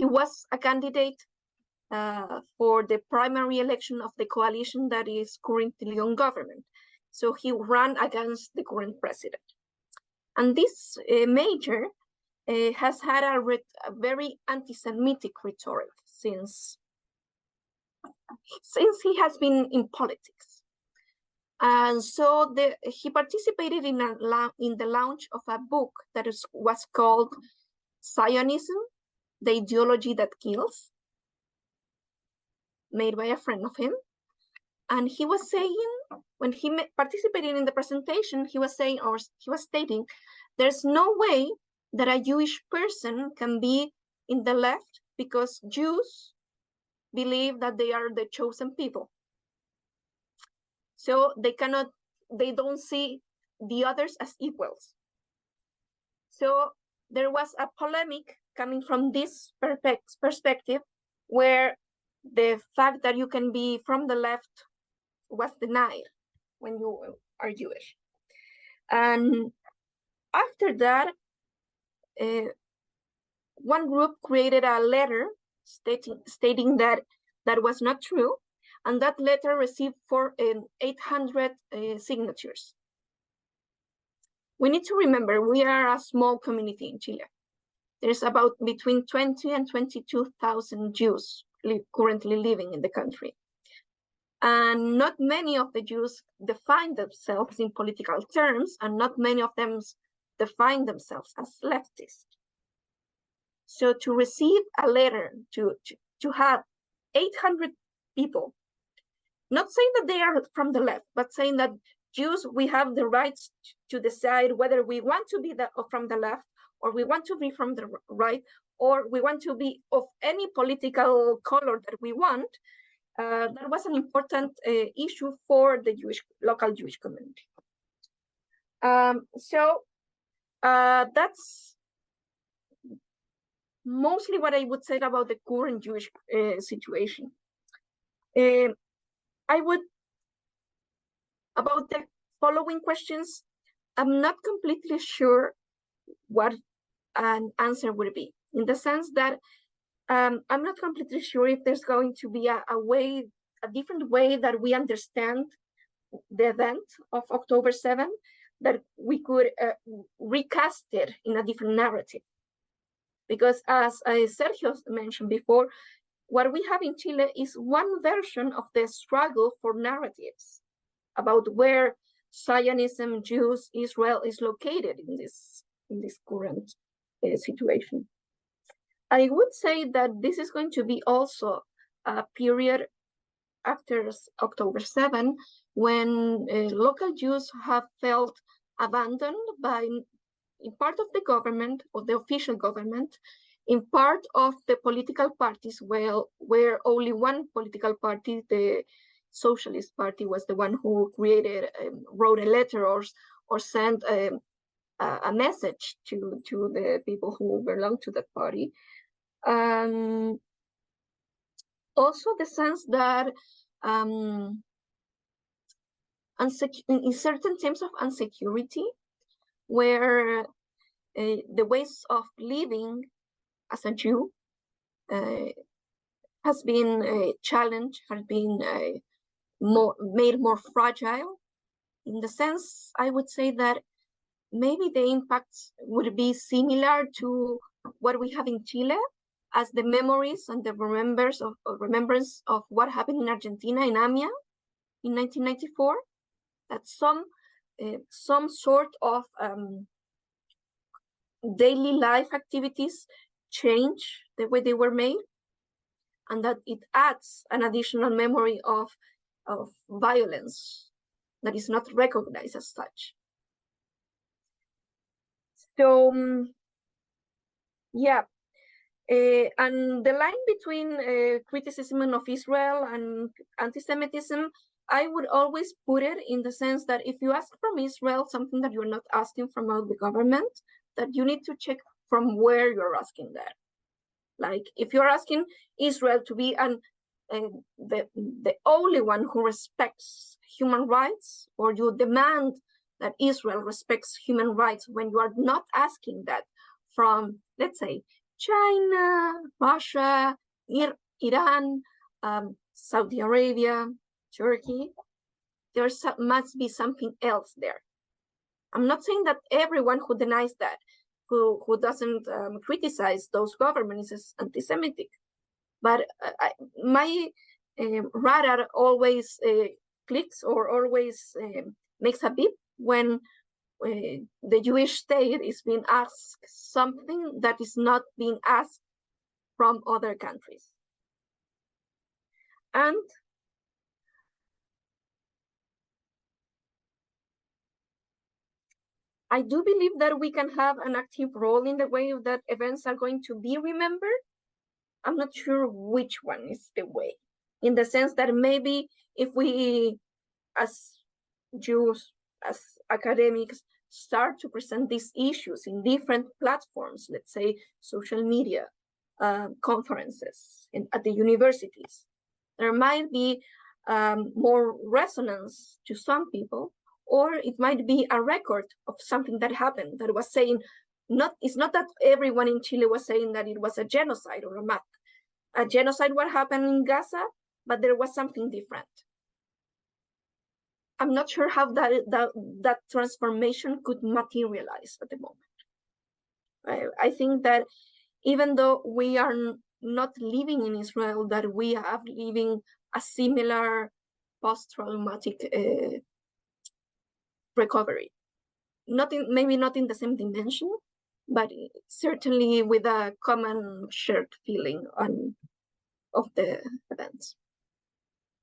was a candidate for the primary election of the coalition that is currently on government. So he ran against the current president. And this major has had a very anti-Semitic rhetoric since he has been in politics. And so he participated in the launch of a book that was called Zionism, the Ideology That Kills, made by a friend of him. And he was saying, when he participated in the presentation, he was saying, or he was stating, there's no way that a Jewish person can be in the left because Jews believe that they are the chosen people. So they don't see the others as equals. So there was a polemic coming from this perspective where the fact that you can be from the left was denied when you are Jewish. And after that, one group created a letter stating that that was not true, and that letter received 800 signatures. We need to remember we are a small community in Chile. There's about between 20 and 22,000 Jews currently living in the country. And not many of the Jews define themselves in political terms, and not many of them define themselves as leftist. So to receive a letter, to have 800 people, not saying that they are from the left, but saying that Jews, we have the rights to decide whether we want to be from the left, or we want to be from the right, or we want to be of any political color that we want. That was an important issue for the local Jewish community. That's mostly what I would say about the current Jewish situation. About the following questions, I'm not completely sure what an answer would be, in the sense that I'm not completely sure if there's going to be a different way that we understand the event of October 7, that we could recast it in a different narrative. Because as Sergio mentioned before, what we have in Chile is one version of the struggle for narratives about where Zionism, Jews, Israel is located in this current situation. I would say that this is going to be also a period after October 7 when local Jews have felt abandoned by in part of the government, or the official government, in part of the political parties, where only one political party, the Socialist Party, was the one who wrote a letter or sent a message to the people who belong to that party. Also the sense that in certain terms of insecurity, where the ways of living as a Jew has been challenged, has been made more fragile. In the sense, I would say that maybe the impacts would be similar to what we have in Chile, as the memories and the remembrance of what happened in Argentina, in AMIA, in 1994, that some sort of daily life activities change the way they were made, and that it adds an additional memory of violence that is not recognized as such. So, yeah. And the line between criticism of Israel and anti-Semitism, I would always put it in the sense that if you ask from Israel something that you're not asking from the government, that you need to check from where you're asking that. Like if you're asking Israel to be the only one who respects human rights, or you demand that Israel respects human rights when you are not asking that from, let's say, China, Russia, Iran, Saudi Arabia, Turkey, there must be something else there. I'm not saying that everyone who denies that, who doesn't criticize those governments is anti-Semitic, but my radar always clicks or always makes a beep when the Jewish state is being asked something that is not being asked from other countries. And I do believe that we can have an active role in the way that events are going to be remembered. I'm not sure which one is the way, in the sense that maybe if we, as Jews, as academics, start to present these issues in different platforms, let's say social media, conferences at the universities, there might be more resonance to some people, or it might be a record of something that happened that was saying, it's not that everyone in Chile was saying that it was a genocide or a genocide what happened in Gaza, but there was something different. I'm not sure how that transformation could materialize at the moment. I think that even though we are not living in Israel, that we are living a similar post-traumatic recovery. Maybe not in the same dimension, but certainly with a common shared feeling of the events.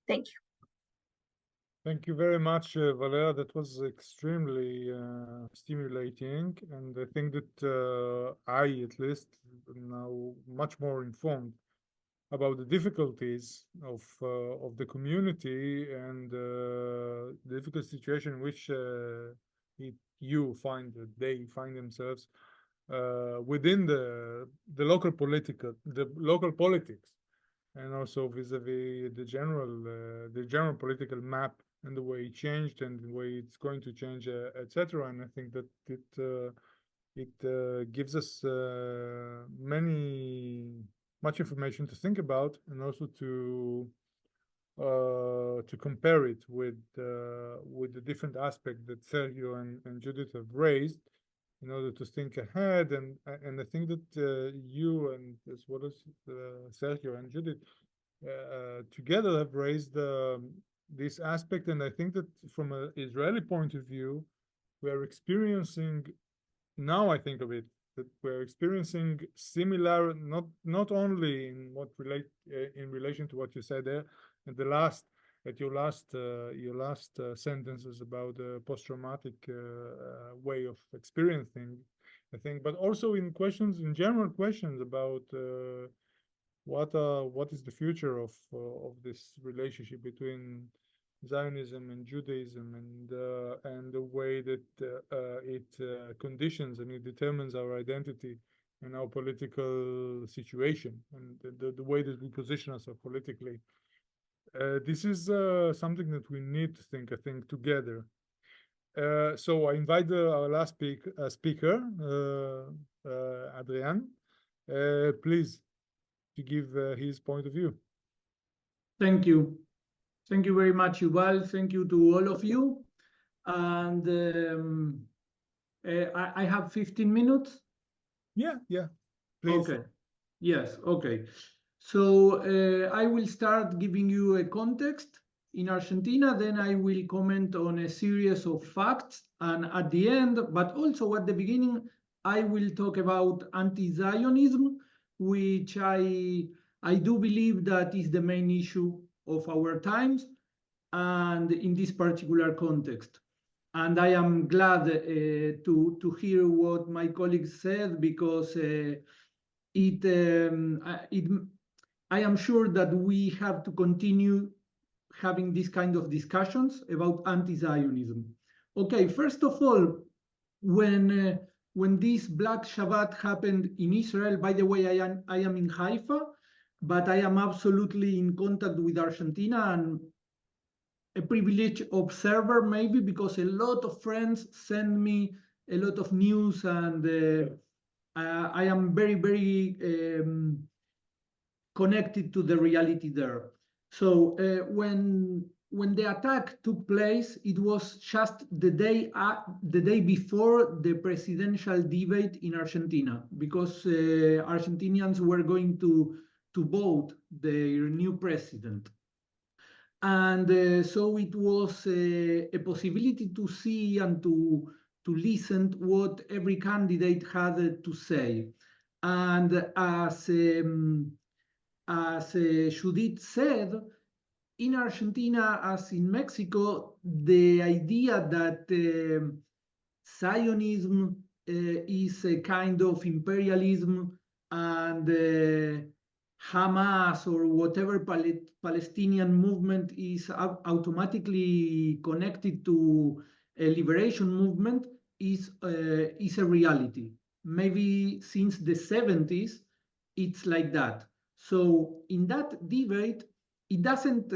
Thank you. Thank you very much, Valeria. That was extremely stimulating, and I think that I, at least, now much more informed about the difficulties of the community and the difficult situation in which they find themselves within the local politics, and also vis-a-vis the general political map and the way it changed and the way it's going to change, etc. And I think that it gives us much information to think about, and also to compare it with the different aspects that Sergio and Judit have raised, in order to think ahead. And I think that you, and as well as Sergio and Judit, together have raised this aspect. And I think that from an Israeli point of view, we are experiencing, now I think of it, that we're experiencing similar, not only in in relation to what you said there at your last sentences about the post-traumatic way of experiencing, I think, but also in general questions about what is the future of this relationship between Zionism and Judaism, and the way that it conditions and it determines our identity and our political situation, and the way that we position ourselves politically. This is something that we need to think, I think, together. So I invite our last speaker, Adrian, please, to give his point of view. Thank you. Thank you very much, Youval. Thank you to all of you. And I have 15 minutes. Yeah, please. Okay. Yes, okay. So I will start giving you a context in Argentina, then I will comment on a series of facts, and at the end, but also at the beginning, I will talk about anti-Zionism, which I do believe that is the main issue of our times, and in this particular context. And I am glad to hear what my colleagues said, because I am sure that we have to continue having this kind of discussions about anti-Zionism. Okay, first of all, when this Black Shabbat happened in Israel, by the way, I am in Haifa, but I am absolutely in contact with Argentina, and a privileged observer, maybe because a lot of friends send me a lot of news, and I am very, very connected to the reality there. So when the attack took place, it was just the day before the presidential debate in Argentina, because Argentinians were going to vote their new president. And so it was a possibility to see and to listen to what every candidate had to say. And as Judit said, in Argentina, as in Mexico, the idea that Zionism is a kind of imperialism, and Hamas or whatever Palestinian movement is automatically connected to a liberation movement is a reality. Maybe since the 70s, it's like that. So in that debate, it doesn't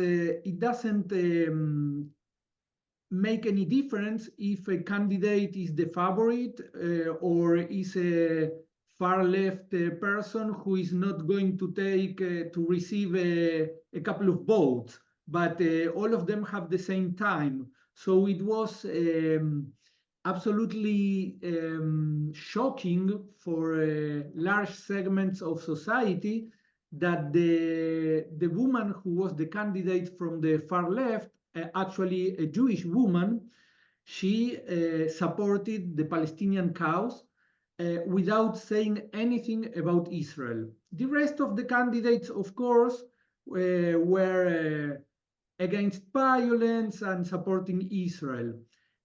make any difference if a candidate is the favorite or is a far left person who is not going to take to receive a couple of votes, but all of them have the same time. So it was absolutely shocking for large segments of society that the woman who was the candidate from the far left, actually a Jewish woman, she supported the Palestinian cause without saying anything about Israel. The rest of the candidates, of course, were against violence and supporting Israel.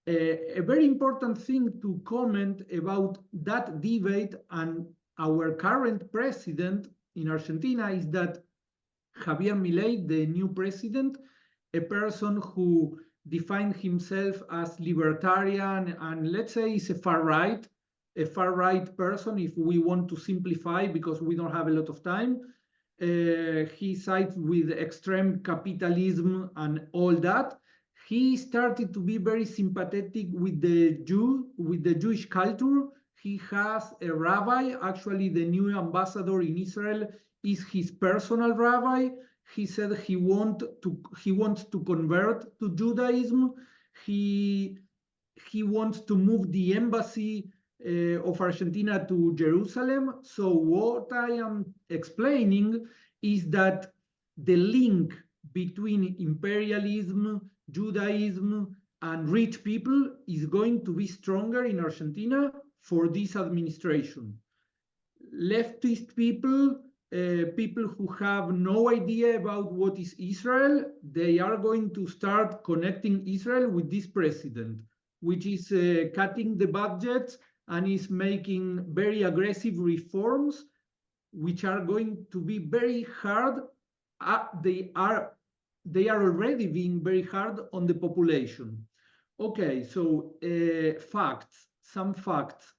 A very important thing to comment about that debate and our current president in Argentina is that Javier Milei, the new president, a person who defined himself as libertarian and let's say is a far right person, if we want to simplify because we don't have a lot of time. He sides with extreme capitalism and all that. He started to be very sympathetic with the Jewish culture. He has a rabbi, actually the new ambassador in Israel is his personal rabbi. He said he wants to convert to Judaism. He wants to move the embassy of Argentina to Jerusalem. So what I am explaining is that the link between imperialism, Judaism, and rich people is going to be stronger in Argentina for this administration. Leftist people, people who have no idea about what is Israel, they are going to start connecting Israel with this president, which is cutting the budgets and is making very aggressive reforms, which are going to be very hard. They are already being very hard on the population. Okay, so some facts.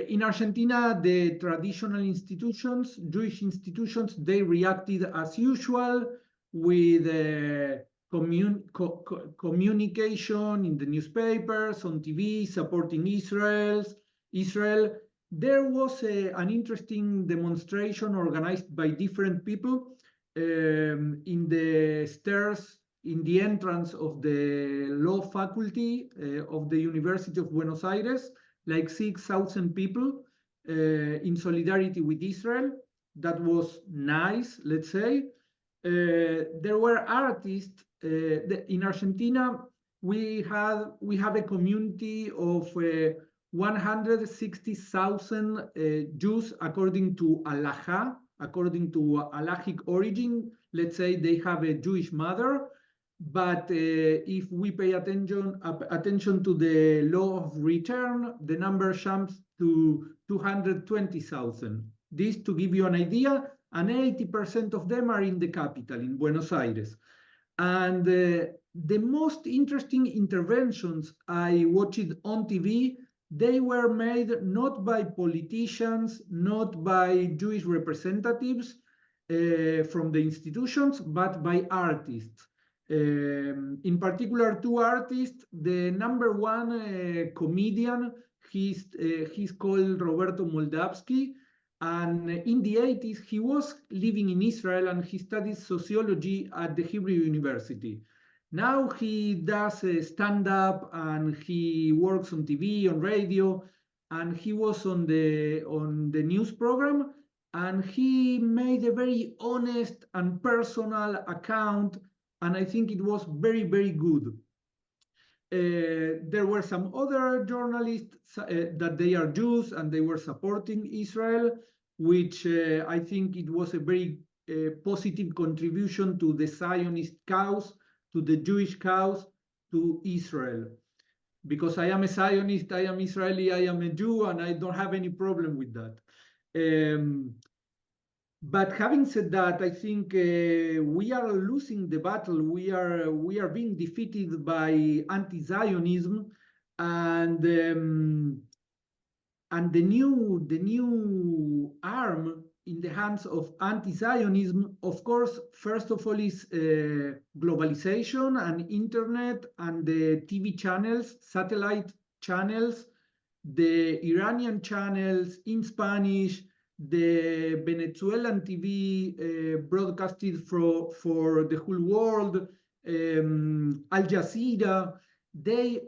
In Argentina, the traditional institutions, Jewish institutions, they reacted as usual with communication in the newspapers, on TV, supporting Israel. There was an interesting demonstration organized by different people in the stairs, in the entrance of the law faculty of the University of Buenos Aires, like 6,000 people in solidarity with Israel. That was nice, let's say. There were artists. In Argentina, we have a community of 160,000 Jews according to Halacha, according to Halachic origin. Let's say they have a Jewish mother, but if we pay attention to the law of return, the number jumps to 220,000. This to give you an idea, and 80% of them are in the capital, in Buenos Aires. And the most interesting interventions I watched on TV, they were made not by politicians, not by Jewish representatives from the institutions, but by artists. In particular, two artists. The number one comedian, he's called Roberto Moldavsky, and in the 80s he was living in Israel and he studied sociology at the Hebrew University. Now he does stand-up and he works on TV, on radio, and he was on the news program, and he made a very honest and personal account, and I think it was very, very good. There were some other journalists that they are Jews and they were supporting Israel, which I think it was a very positive contribution to the Zionist cause, to the Jewish cause, to Israel. Because I am a Zionist, I am Israeli, I am a Jew, and I don't have any problem with that. But having said that, I think we are losing the battle. We are being defeated by anti-Zionism, and the new arm in the hands of anti-Zionism, of course, first of all, is globalization and internet and the TV channels, satellite channels, the Iranian channels in Spanish, the Venezuelan TV broadcasted for the whole world, Al Jazeera. They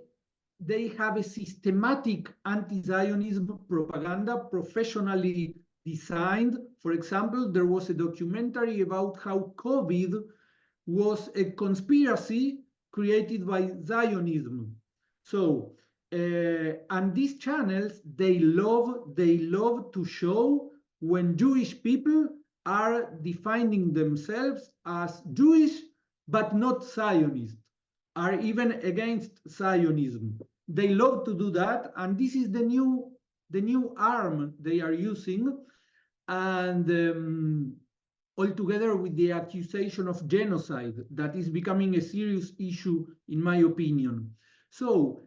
have a systematic anti-Zionism propaganda professionally designed. For example, there was a documentary about how COVID was a conspiracy created by Zionism. So, and these channels, they love to show when Jewish people are defining themselves as Jewish, but not Zionist, are even against Zionism. They love to do that, and this is the new arm they are using, and altogether with the accusation of genocide that is becoming a serious issue, in my opinion. So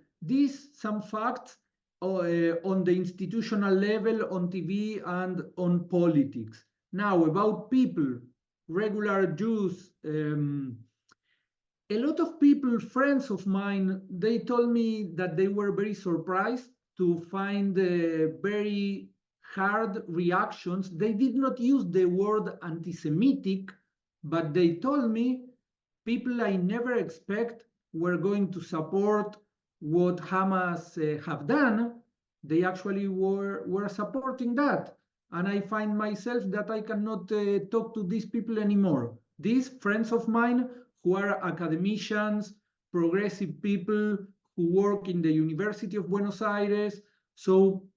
some facts on the institutional level, on TV, and on politics. Now, about people, regular Jews. A lot of people, friends of mine, they told me that they were very surprised to find very hard reactions. They did not use the word anti-Semitic, but they told me people I never expect were going to support what Hamas have done. They actually were supporting that. And I find myself that I cannot talk to these people anymore. These friends of mine who are academicians, progressive people who work in the University of Buenos Aires. So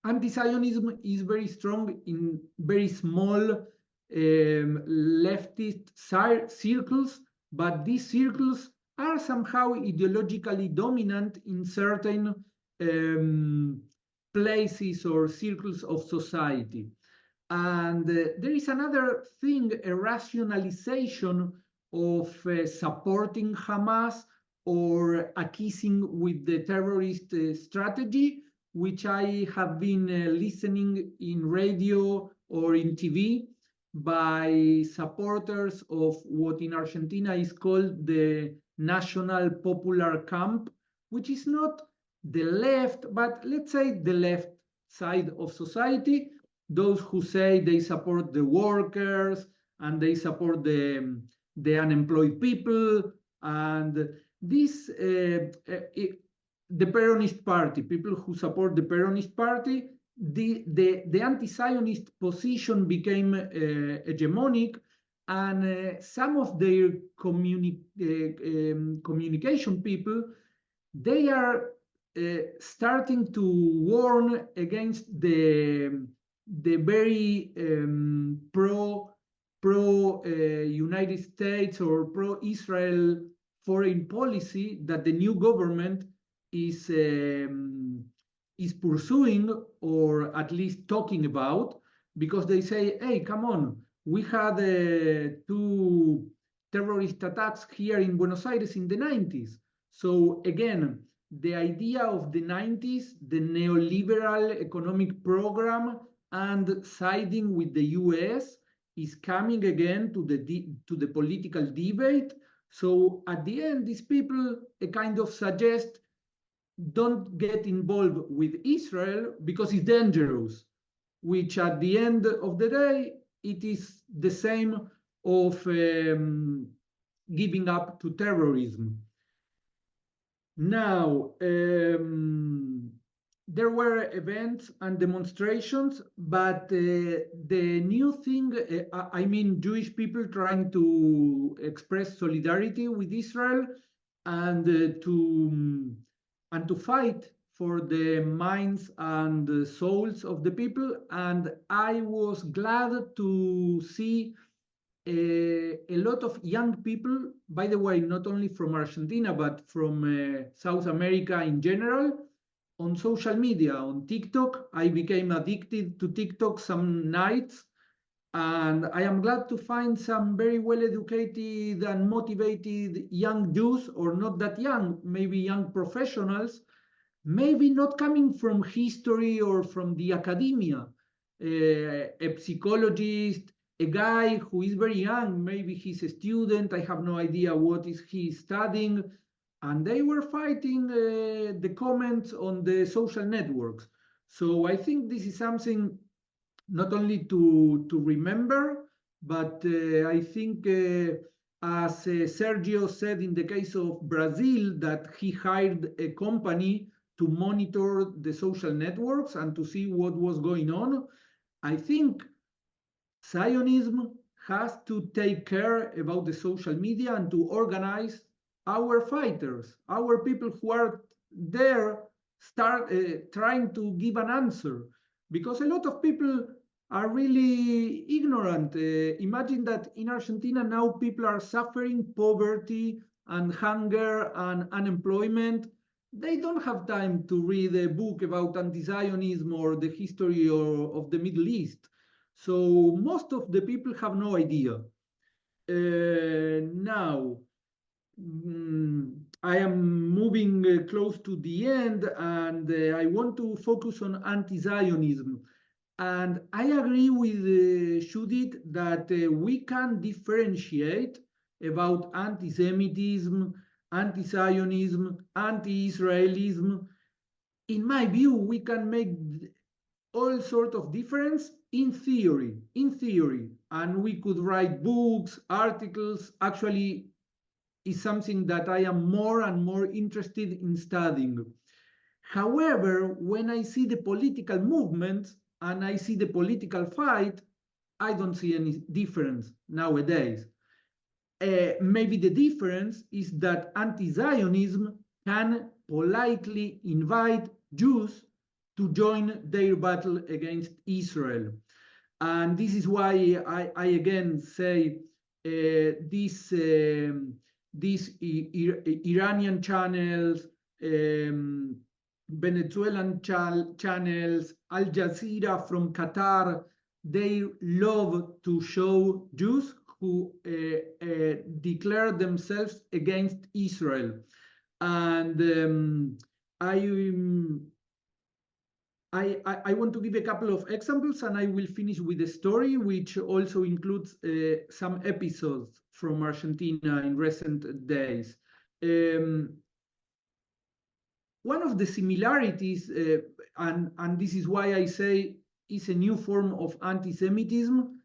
anti-Zionism is very strong in very small leftist circles, but these circles are somehow ideologically dominant in certain places or circles of society. And there is another thing, a rationalization of supporting Hamas or accusing with the terrorist strategy, which I have been listening in radio or in TV by supporters of what in Argentina is called the National Popular Camp, which is not the left, but let's say the left side of society, those who say they support the workers and they support the unemployed people, and this the Peronist party, people who support the Peronist party, the anti-Zionist position became hegemonic, and some of their communication people, they are starting to warn against the very pro-United States or pro-Israel foreign policy that the new government is pursuing, or at least talking about, because they say, hey, come on, we had 2 terrorist attacks here in Buenos Aires in the 90s. So again, the idea of the 90s, the neoliberal economic program and siding with the US is coming again to the political debate. So at the end, these people kind of suggest don't get involved with Israel because it's dangerous, which at the end of the day, it is the same of giving up to terrorism. Now, there were events and demonstrations, but the new thing, I mean, Jewish people trying to express solidarity with Israel and to fight for the minds and the souls of the people. And I was glad to see a lot of young people, by the way, not only from Argentina, but from South America in general, on social media, on TikTok. I became addicted to TikTok some nights, and I am glad to find some very well-educated and motivated young Jews, or not that young, maybe young professionals, maybe not coming from history or from the academia, a psychologist, a guy who is very young, maybe he's a student, I have no idea what is he studying, and they were fighting the comments on the social networks. So I think this is something not only to remember, but I think as Sergio said in the case of Brazil, that he hired a company to monitor the social networks and to see what was going on. I think Zionism has to take care about the social media and to organize our fighters, our people who are there, start trying to give an answer, because a lot of people are really ignorant. Imagine that in Argentina now people are suffering poverty and hunger and unemployment. They don't have time to read a book about anti-Zionism or the history of the Middle East. So most of the people have no idea. Now, I am moving close to the end, and I want to focus on anti-Zionism. And I agree with Judit that we can differentiate about anti-Semitism, anti-Zionism, anti-Israelism. In my view, we can make all sorts of difference in theory, and we could write books, articles. Actually, is something that I am more and more interested in studying. However, when I see the political movements and I see the political fight, I don't see any difference nowadays. Maybe the difference is that anti-Zionism can politely invite Jews to join their battle against Israel. And this is why I again say these Iranian channels, Venezuelan channels, Al Jazeera from Qatar, they love to show Jews who declare themselves against Israel. And I want to give a couple of examples, and I will finish with a story which also includes some episodes from Argentina in recent days. One of the similarities, and this is why I say is a new form of anti-Semitism.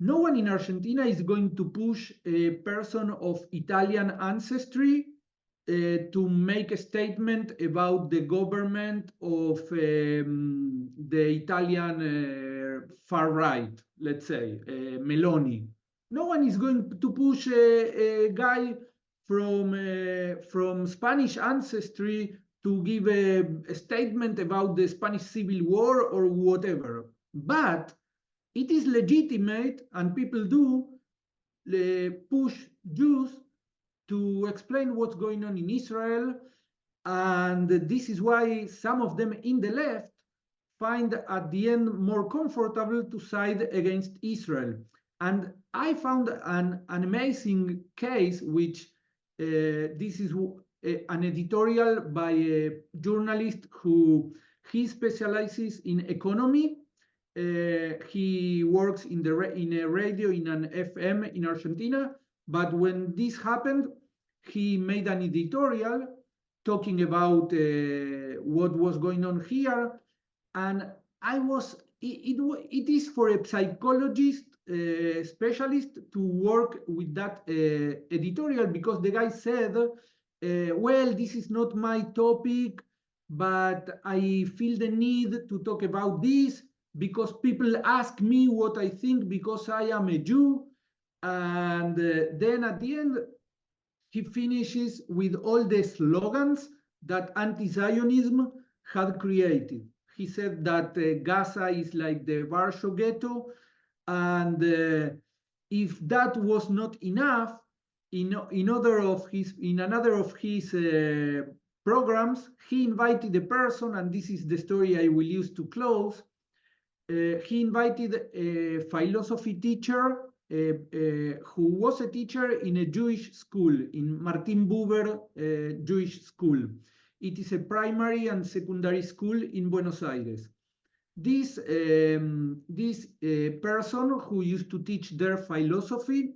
No one in Argentina is going to push a person of Italian ancestry to make a statement about the government of the Italian far right, let's say, Meloni. No one is going to push a guy from Spanish ancestry to give a statement about the Spanish Civil War or whatever. But it is legitimate, and people do push Jews to explain what's going on in Israel. And this is why some of them in the left find at the end more comfortable to side against Israel. And I found an amazing case, which this is an editorial by a journalist who he specializes in economy. He works in a radio in an FM in Argentina, But when this happened, he made an editorial talking about what was going on here. And it is for a psychologist specialist to work with that editorial, because the guy said, well, this is not my topic, but I feel the need to talk about this because people ask me what I think because I am a Jew. And then at the end, he finishes with all the slogans that anti-Zionism had created. He said that Gaza is like the Warsaw Ghetto, and if that was not enough, in another of his programs, he invited a person, and this is the story I will use to close. He invited a philosophy teacher who was a teacher in a Jewish school, in Martin Buber Jewish School. It is a primary and secondary school in Buenos Aires. This person who used to teach their philosophy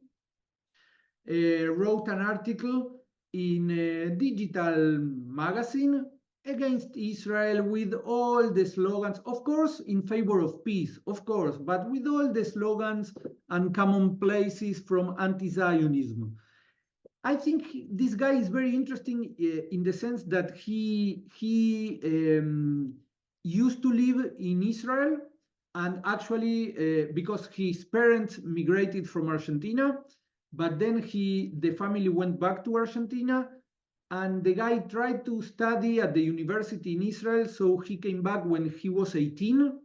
wrote an article in a digital magazine against Israel with all the slogans, of course, in favor of peace, of course, but with all the slogans and commonplaces from anti-Zionism. I think this guy is very interesting in the sense that he used to live in Israel, and actually because his parents migrated from Argentina, but then the family went back to Argentina, and the guy tried to study at the university in Israel, so he came back when he was 18,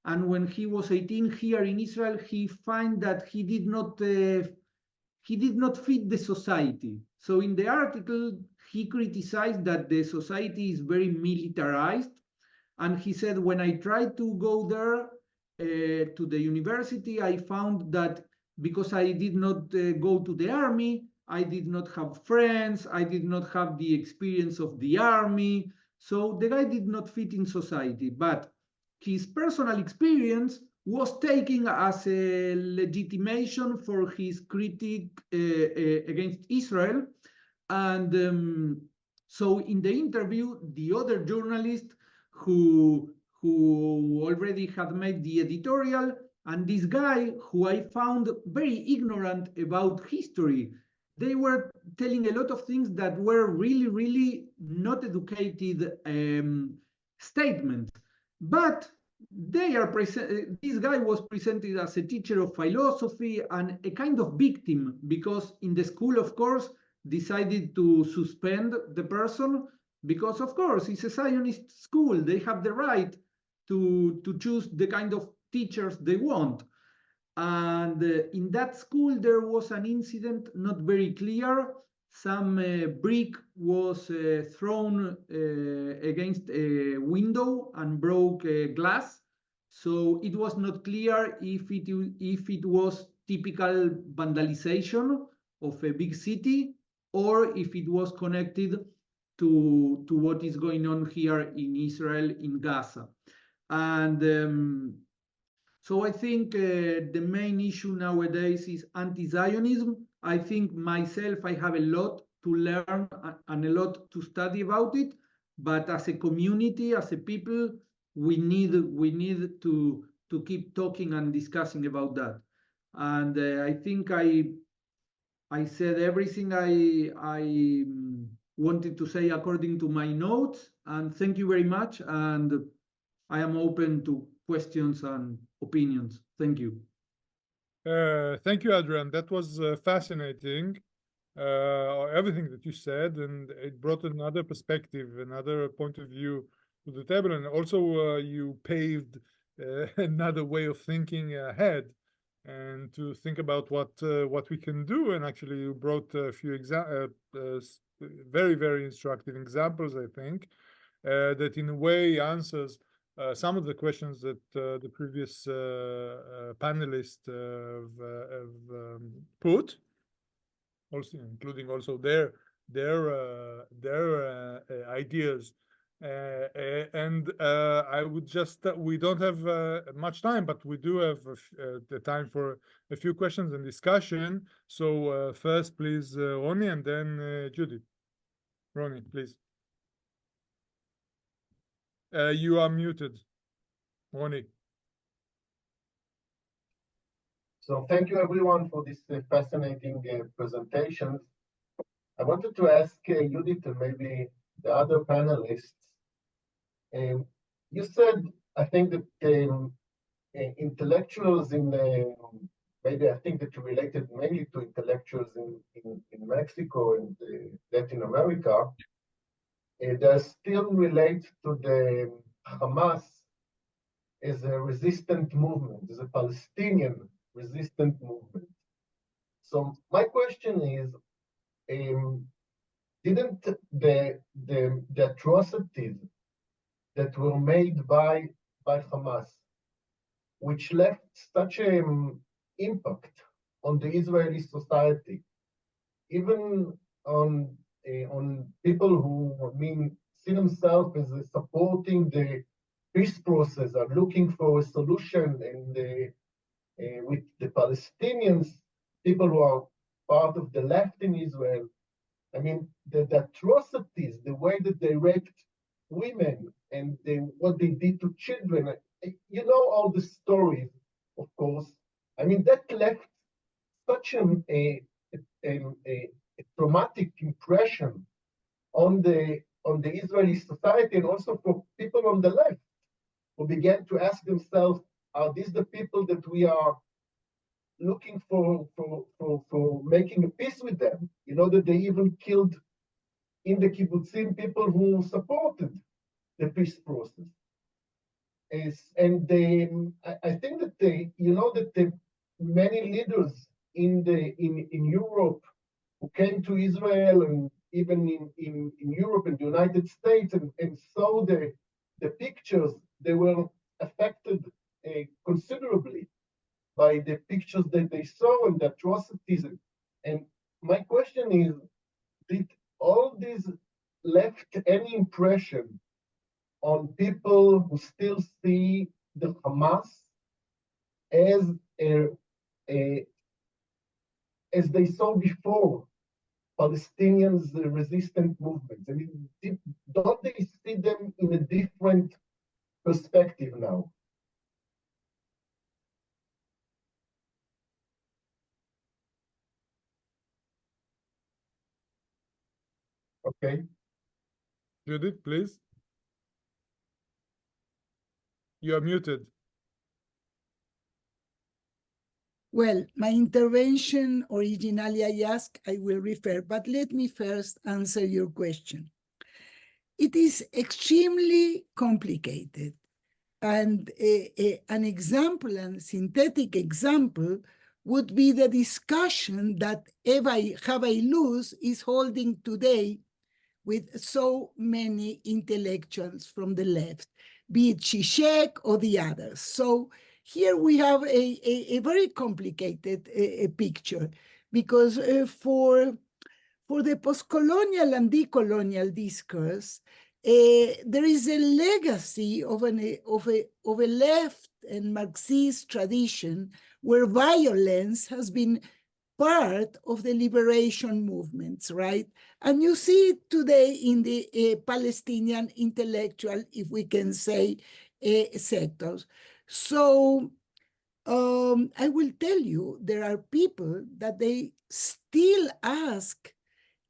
and when he was 18 here in Israel, he found that he did not fit the society. So in the article, he criticized that the society is very militarized, and he said, when I tried to go there to the university, I found that because I did not go to the army, I did not have friends, I did not have the experience of the army, so the guy did not fit in society. But his personal experience was taken as a legitimation for his critique against Israel. And so in the interview, the other journalist who already had made the editorial, and this guy who I found very ignorant about history, they were telling a lot of things that were really, really not educated statements. But this guy was presented as a teacher of philosophy and a kind of victim, because in the school, of course, decided to suspend the person because, of course, it's a Zionist school. They have the right to choose the kind of teachers they want. And in that school, there was an incident not very clear. Some brick was thrown against a window and broke glass. So it was not clear if it was typical vandalization of a big city, or if it was connected to what is going on here in Israel, in Gaza. And so I think the main issue nowadays is anti-Zionism. I think myself, I have a lot to learn and a lot to study about it. But as a community, as a people, we need to keep talking and discussing about that. And I think I said everything I wanted to say according to my notes. And thank you very much. And I am open to questions and opinions. Thank you. Thank you, Adrian. That was fascinating, everything that you said, and it brought another perspective, another point of view to the table, and also you paved another way of thinking ahead, and to think about what we can do. And actually, you brought a few very, very instructive examples, I think, that in a way answers some of the questions that the previous panelists have put, also including also their ideas I would just, we don't have much time, but we do have the time for a few questions and discussion. So first, please, Roni, and then Judith. Roni, please. You are muted, Roni. So thank you everyone for this fascinating presentations. I wanted to ask Judith and maybe the other panelists. You said, I think that intellectuals in maybe I think that you related mainly to intellectuals in Mexico and Latin America. They still relate to the Hamas as a resistant movement, as a Palestinian resistant movement. So my question is, didn't the atrocities that were made by Hamas, which left such an impact on the Israeli society, even on people who see themselves as supporting the peace process, are looking for a solution, and with the Palestinians, people who are part of the left in Israel. I mean, the atrocities, the way that they raped women and what they did to children, you know all the stories, of course. I mean, that left such a traumatic impression on the Israeli society, and also for people on the left who began to ask themselves, are these the people that we are looking for making a peace with them? You know, that they even killed in the kibbutzim people who supported the peace process. I think that many leaders in Europe who came to Israel, and even in Europe and the United States, and saw the pictures, they were affected considerably by the pictures that they saw and the atrocities. And my question is, did all this left any impression on people who still see the Hamas as they saw before Palestinians' resistant movements? I mean, don't they see them in a different perspective now? Okay. Judith, please. You are muted. Well, my intervention originally I asked, I will refer, but let me first answer your question. It is extremely complicated. And an example, a synthetic example, would be the discussion that Havai Luz is holding today with so many intellectuals from the left, be it Zizek or the others. So here we have a very complicated picture, because for the post-colonial and decolonial discourse, there is a legacy of a left and Marxist tradition where violence has been part of the liberation movements, right? And you see it today in the Palestinian intellectual, if we can say, sectors. So I will tell you, there are people that they still ask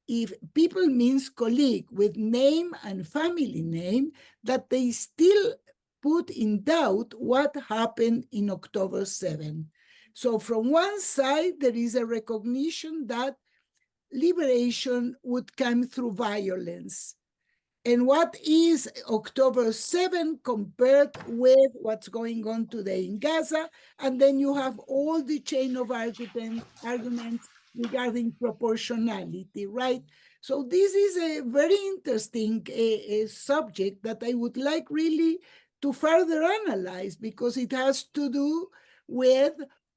if people means colleague with name and family name, that they still put in doubt what happened in October 7. So from one side, there is a recognition that liberation would come through violence. And what is October 7 compared with what's going on today in Gaza? And then you have all the chain of arguments regarding proportionality, right? So this is a very interesting subject that I would like really to further analyze, because it has to do with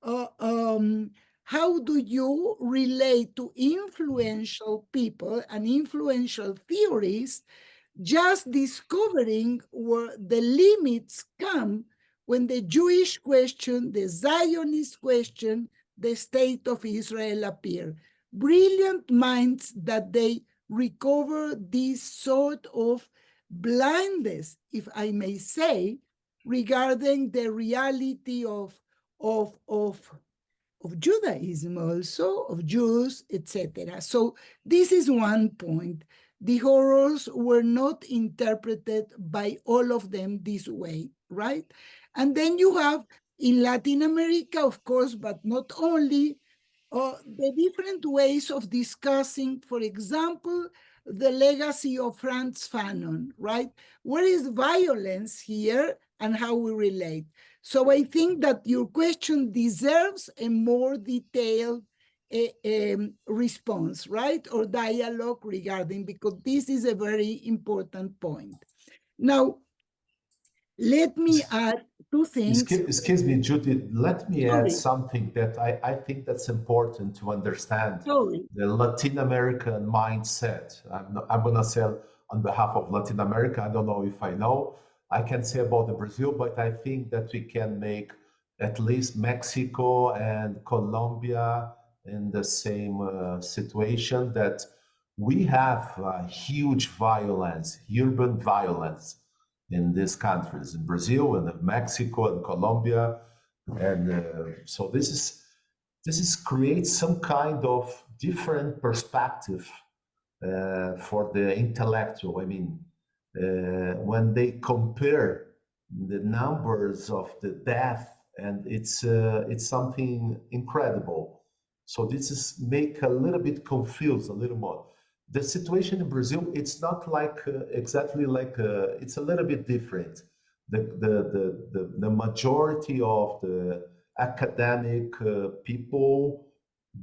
how do you relate to influential people and influential theorists just discovering where the limits come when the Jewish question, the Zionist question, the state of Israel appear. Brilliant minds that they recover this sort of blindness, if I may say, regarding the reality of Judaism also, of Jews, etc. So this is one point. The horrors were not interpreted by all of them this way, right? And then you have in Latin America, of course, but not only, the different ways of discussing, for example, the legacy of Frantz Fanon, right? Where is violence here and how we relate? So I think that your question deserves a more detailed response, right? Or dialogue regarding, because this is a very important point. Now, let me add two things. Excuse me, Judith, let me Sorry. add something that I think that's important to understand. Sorry. The Latin American mindset. I'm going to say on behalf of Latin America, I don't know if I know. I can say about the Brazil, but I think that we can make at least Mexico and Colombia in the same situation, that we have huge violence, urban violence in these countries, in Brazil and Mexico and Colombia. And so this is creates some kind of different perspective for the intellectual. I mean, when they compare the numbers of the death, and it's something incredible. So this is make a little bit confused, a little more. The situation in Brazil, it's not like exactly like it's a little bit different. The majority of the academic people,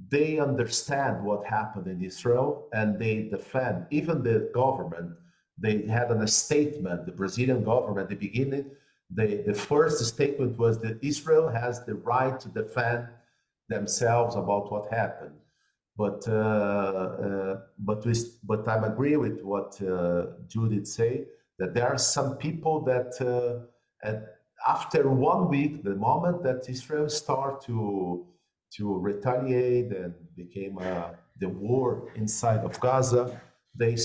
they understand what happened in Israel and they defend. Even the government, they had a statement, the Brazilian government at the beginning, the first statement was that Israel has the right to defend themselves about what happened. But I agree with what Judith say, that there are some people that after 1 week, the moment that Israel start to retaliate and became the war inside of Gaza, they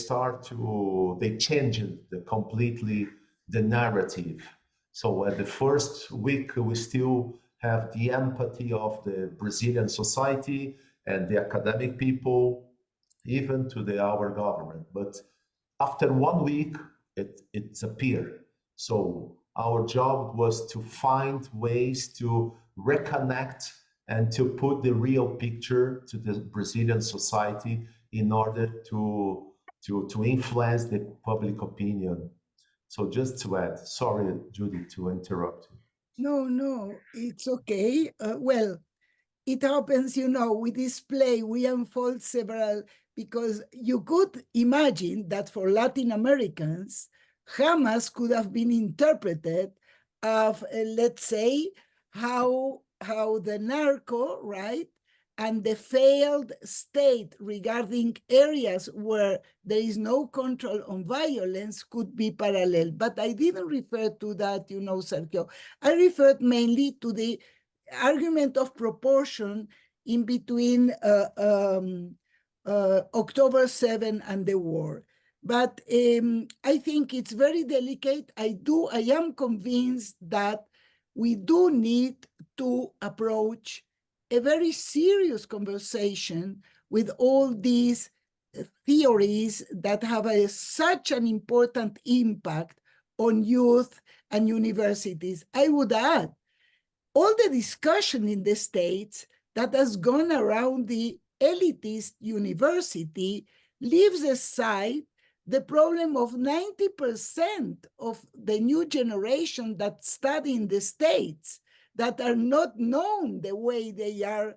change completely the narrative. So at the first week, we still have the empathy of the Brazilian society and the academic people, even to our government. But after 1 week, it appeared. So our job was to find ways to reconnect and to put the real picture to the Brazilian society in order to influence the public opinion. So just to add, sorry, Judy, to interrupt you. No, it's okay. Well, it happens, we display, we unfold several, because you could imagine that for Latin Americans, Hamas could have been interpreted of, let's say, how the narco, right, and the failed state regarding areas where there is no control on violence could be parallel. But I didn't refer to that, Sergio. I referred mainly to the argument of proportion in between October 7 and the war. But I think it's very delicate. I am convinced that we do need to approach a very serious conversation with all these theories that have such an important impact on youth and universities. I would add, all the discussion in the States that has gone around the elitist university leaves aside the problem of 90% of the new generation that study in the States that are not known the way they are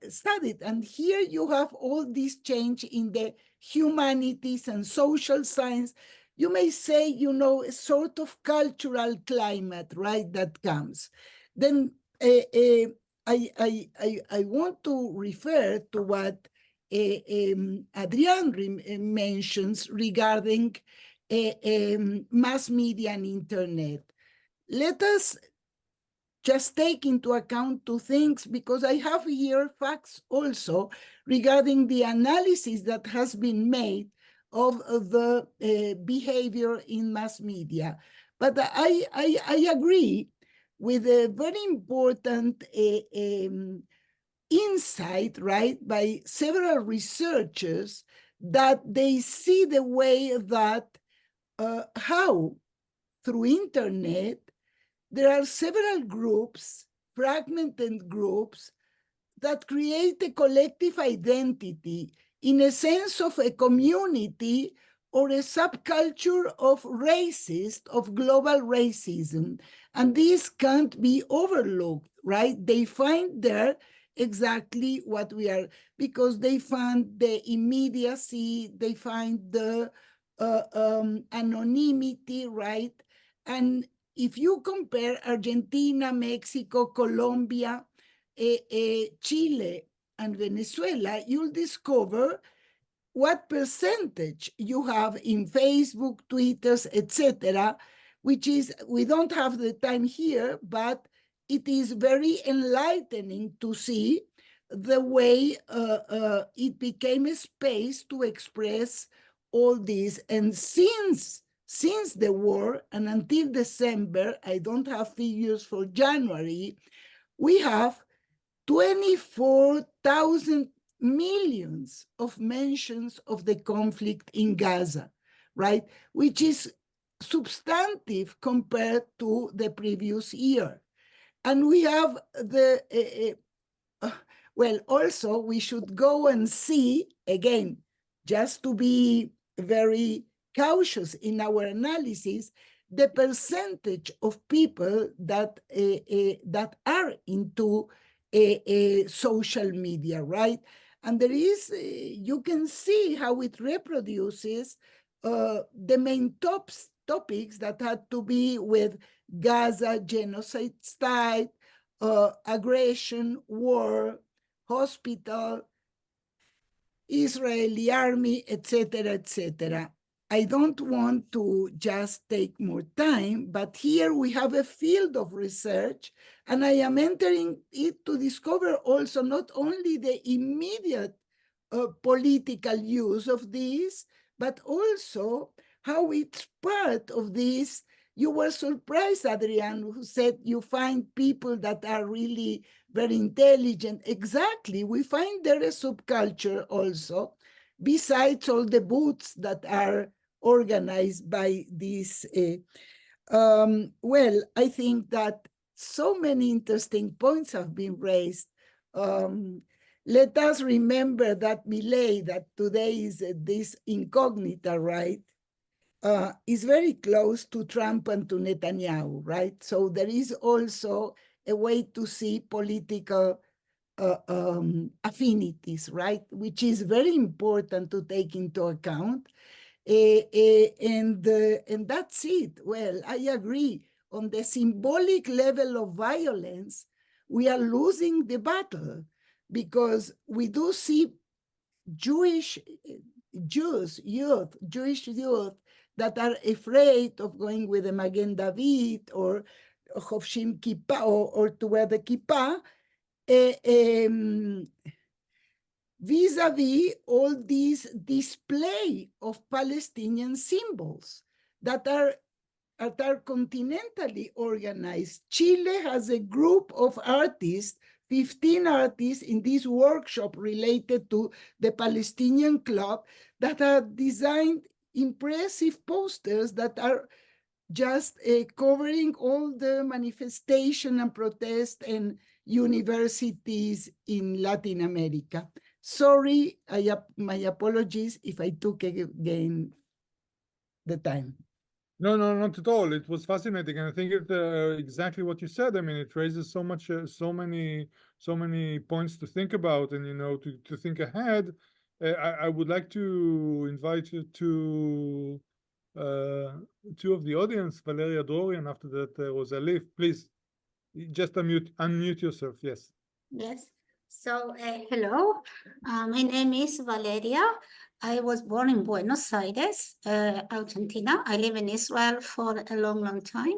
studied. And here you have all this change in the humanities and social science. You may say, a sort of cultural climate, right, that comes. Then I want to refer to what Adrian mentions regarding mass media and internet. Let us just take into account two things, because I have here facts also regarding the analysis that has been made of the behavior in mass media. But I agree with a very important insight, right, by several researchers, that they see the way that how through internet there are several groups, fragmented groups, that create a collective identity in a sense of a community or a subculture of racist, of global racism. And this can't be overlooked, right? They find there exactly what we are, because they find the immediacy, they find the anonymity, right? And if you compare Argentina, Mexico, Colombia, Chile, and Venezuela, you'll discover what percentage you have in Facebook, Twitters, etc., which is, we don't have the time here, but it is very enlightening to see the way it became a space to express all this. And since the war and until December, I don't have figures for January, we have 24,000 millions of mentions of the conflict in Gaza, right? Which is substantive compared to the previous year. And we have the, well, also we should go and see, again, just to be very cautious in our analysis, the percentage of people that, that are into social media, right? And there is, you can see how it reproduces the main topics that had to be with Gaza, genocide, aggression, war, hospital, Israeli army, etc., etc. I don't want to just take more time, but here we have a field of research, and I am entering it to discover also not only the immediate political use of this, but also how it's part of this. You were surprised, Adrian, who said you find people that are really very intelligent. Exactly, we find there a subculture also, besides all the booths that are organized by this. Well, I think that so many interesting points have been raised. Let us remember that Milei, that today is this incognita, right, is very close to Trump and to Netanyahu, right? So there is also a way to see political affinities, right? Which is very important to take into account. And that's it. Well, I agree. On the symbolic level of violence, we are losing the battle, because we do see Jewish youth that are afraid of going with the Magen David or Chofshim Kippah or to wear the kippah, vis-a-vis all these display of Palestinian symbols that are continentally organized. Chile has a group of artists, 15 artists in this workshop related to the Palestinian Club, that have designed impressive posters that are just covering all the manifestation and protest and universities in Latin America. Sorry, my apologies if I took again the time. No, not at all. It was fascinating, and I think it exactly what you said. I mean, it raises so much, so many points to think about, and to think ahead. I would like to invite you to two of the audience, Valeria, and after that, Rosalie. Please, just unmute yourself. Yes. Yes. So, hello. My name is Valeria. I was born in Buenos Aires, Argentina. I live in Israel for a long, long time,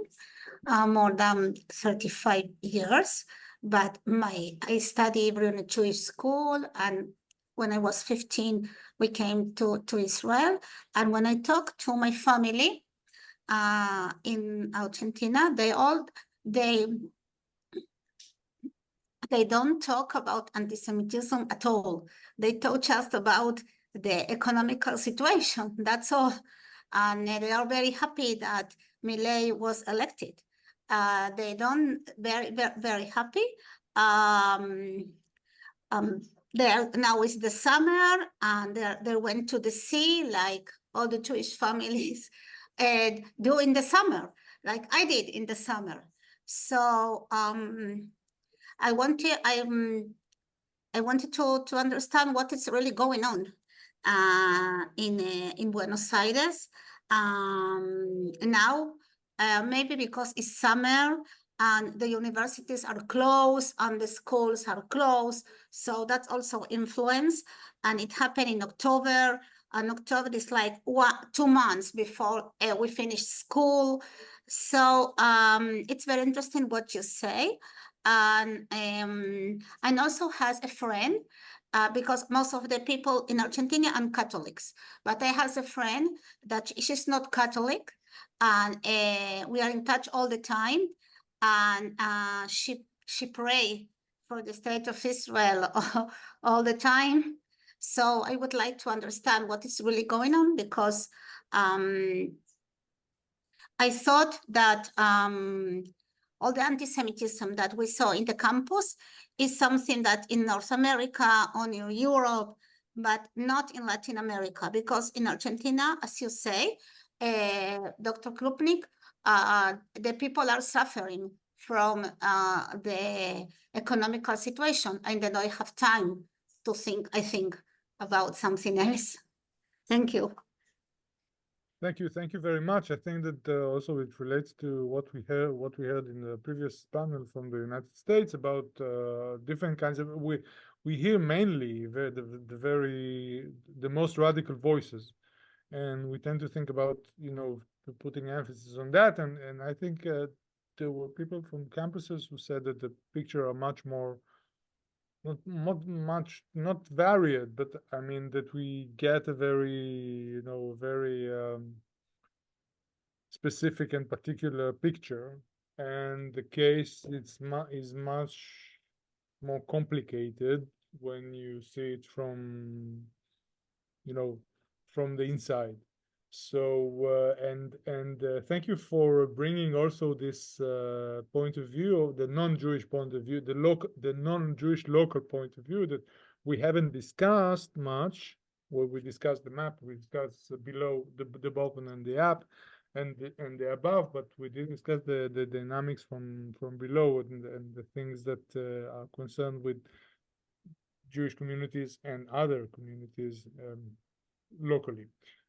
more than 35 years. But I studied Hebrew in a Jewish school, and when I was 15, we came to Israel. And when I talk to my family in Argentina, they don't talk about anti-Semitism at all. They talk just about the economical situation, that's all. And they are very happy that Milei was elected. They don't very happy. Now is the summer, and they went to the sea like all the Jewish families do in the summer, like I did in the summer. So I wanted to understand what is really going on in Buenos Aires now. Maybe because it's summer and the universities are closed and the schools are closed, so that's also influence. And it happened in October, and October is like 2 months before we finish school. So it's very interesting what you say. And also has a friend, because most of the people in Argentina are Catholics, but I have a friend that she's not Catholic, and we are in touch all the time, and she pray for the state of Israel all the time. So I would like to understand what is really going on, because I thought that all the anti-Semitism that we saw in the campus is something that in North America or in Europe, but not in Latin America, because in Argentina, as you say, Dr. Krupnik, the people are suffering from the economical situation, and they don't have time to think, I think, about something else. Thank you. Thank you very much. I think that also it relates to what we heard in the previous panel from the United States about different kinds of. We hear mainly the most radical voices, and we tend to think about putting emphasis on that. And I think there were people from campuses who said that the picture are much more. Not varied, but I mean that we get a very specific and particular picture, and the case is much more complicated when you see it from the inside. So thank you for bringing also this point of view, the non-Jewish point of view, the non-Jewish local point of view that we haven't discussed much. Where we discussed the map, we discussed below the bottom and the up, and the above, but we didn't discuss the dynamics from below and the things that are concerned with Jewish communities and other communities locally.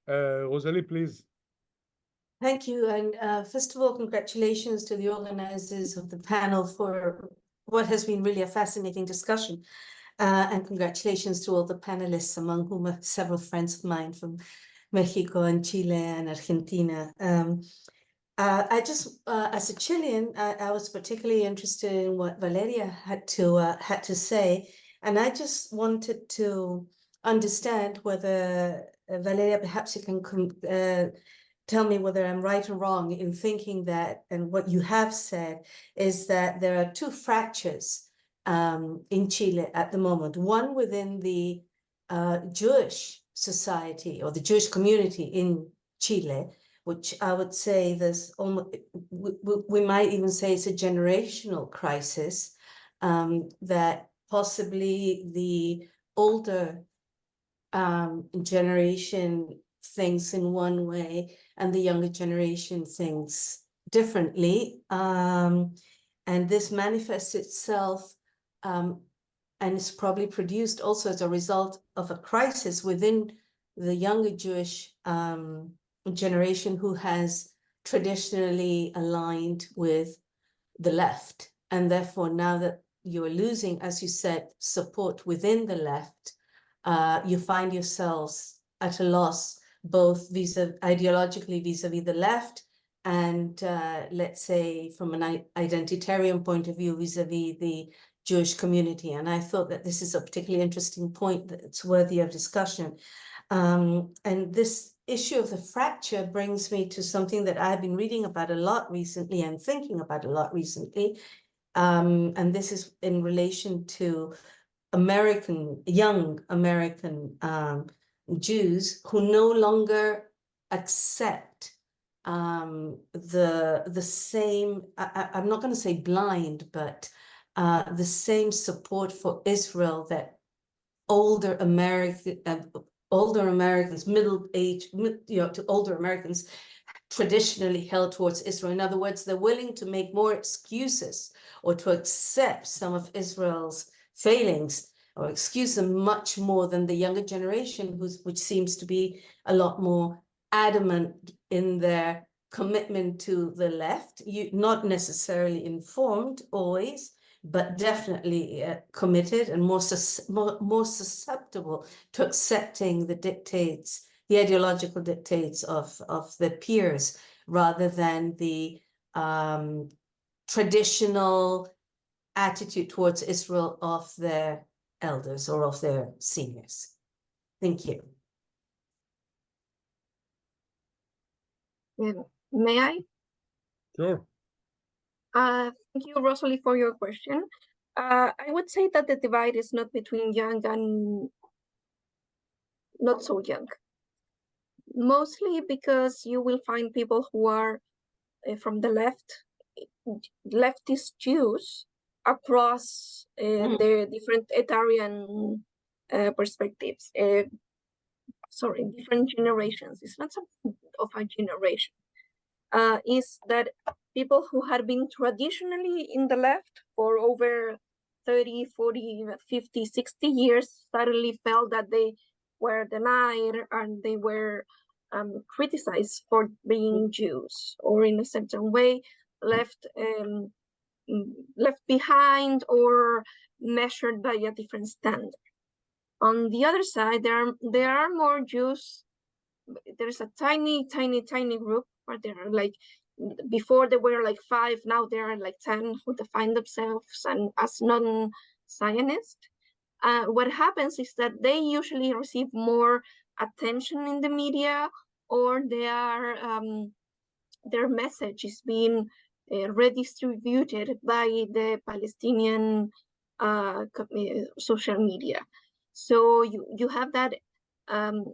Rosalie, please. Thank you. And first of all, congratulations to the organizers of the panel for what has been really a fascinating discussion. And congratulations to all the panelists, among whom are several friends of mine from Mexico and Chile and Argentina. I just, as a Chilean, I was particularly interested in what Valeria had to say. And I just wanted to understand whether, Valeria, perhaps you can tell me whether I'm right or wrong in thinking that, and what you have said, is that there are two fractures in Chile at the moment. One within the Jewish society or the Jewish community in Chile, which I would say there's almost, we might even say it's a generational crisis, that possibly the older generation thinks in one way and the younger generation thinks differently. And this manifests itself and is probably produced also as a result of a crisis within the younger Jewish generation, who has traditionally aligned with the left. And therefore, now that you are losing, as you said, support within the left, you find yourselves at a loss, both ideologically vis-a-vis the left, and let's say from an identitarian point of view vis-a-vis the Jewish community. And I thought that this is a particularly interesting point that's worthy of discussion. And this issue of the fracture brings me to something that I've been reading about a lot recently and thinking about a lot recently. And this is in relation to young American Jews who no longer accept the same, I'm not going to say blind, but the same support for Israel that older Americans, middle-aged, to older Americans traditionally held towards Israel. In other words, they're willing to make more excuses or to accept some of Israel's failings or excuse them much more than the younger generation, which seems to be a lot more adamant in their commitment to the left, not necessarily informed always, but definitely committed and more susceptible to accepting the dictates, the ideological dictates of their peers, rather than the traditional attitude towards Israel of their elders or of their seniors. Thank you. May I? Sure. Thank you, Rosalie, for your question. I would say that the divide is not between young and not so young. Mostly because you will find people who are from the leftist Jews across the different Adrian perspectives. Different generations. It's not something of a generation. Is that people who had been traditionally in the left for over 30, 40, 50, 60 years suddenly felt that they were denied and they were criticized for being Jews, or in a certain way left behind or measured by a different standard. On the other side, there are more Jews. There's a tiny group, or there are like, before there were like 5, now there are like 10 who define themselves as non-Zionist. What happens is that they usually receive more attention in the media, or their message is being redistributed by the Palestinian social media. So you have that,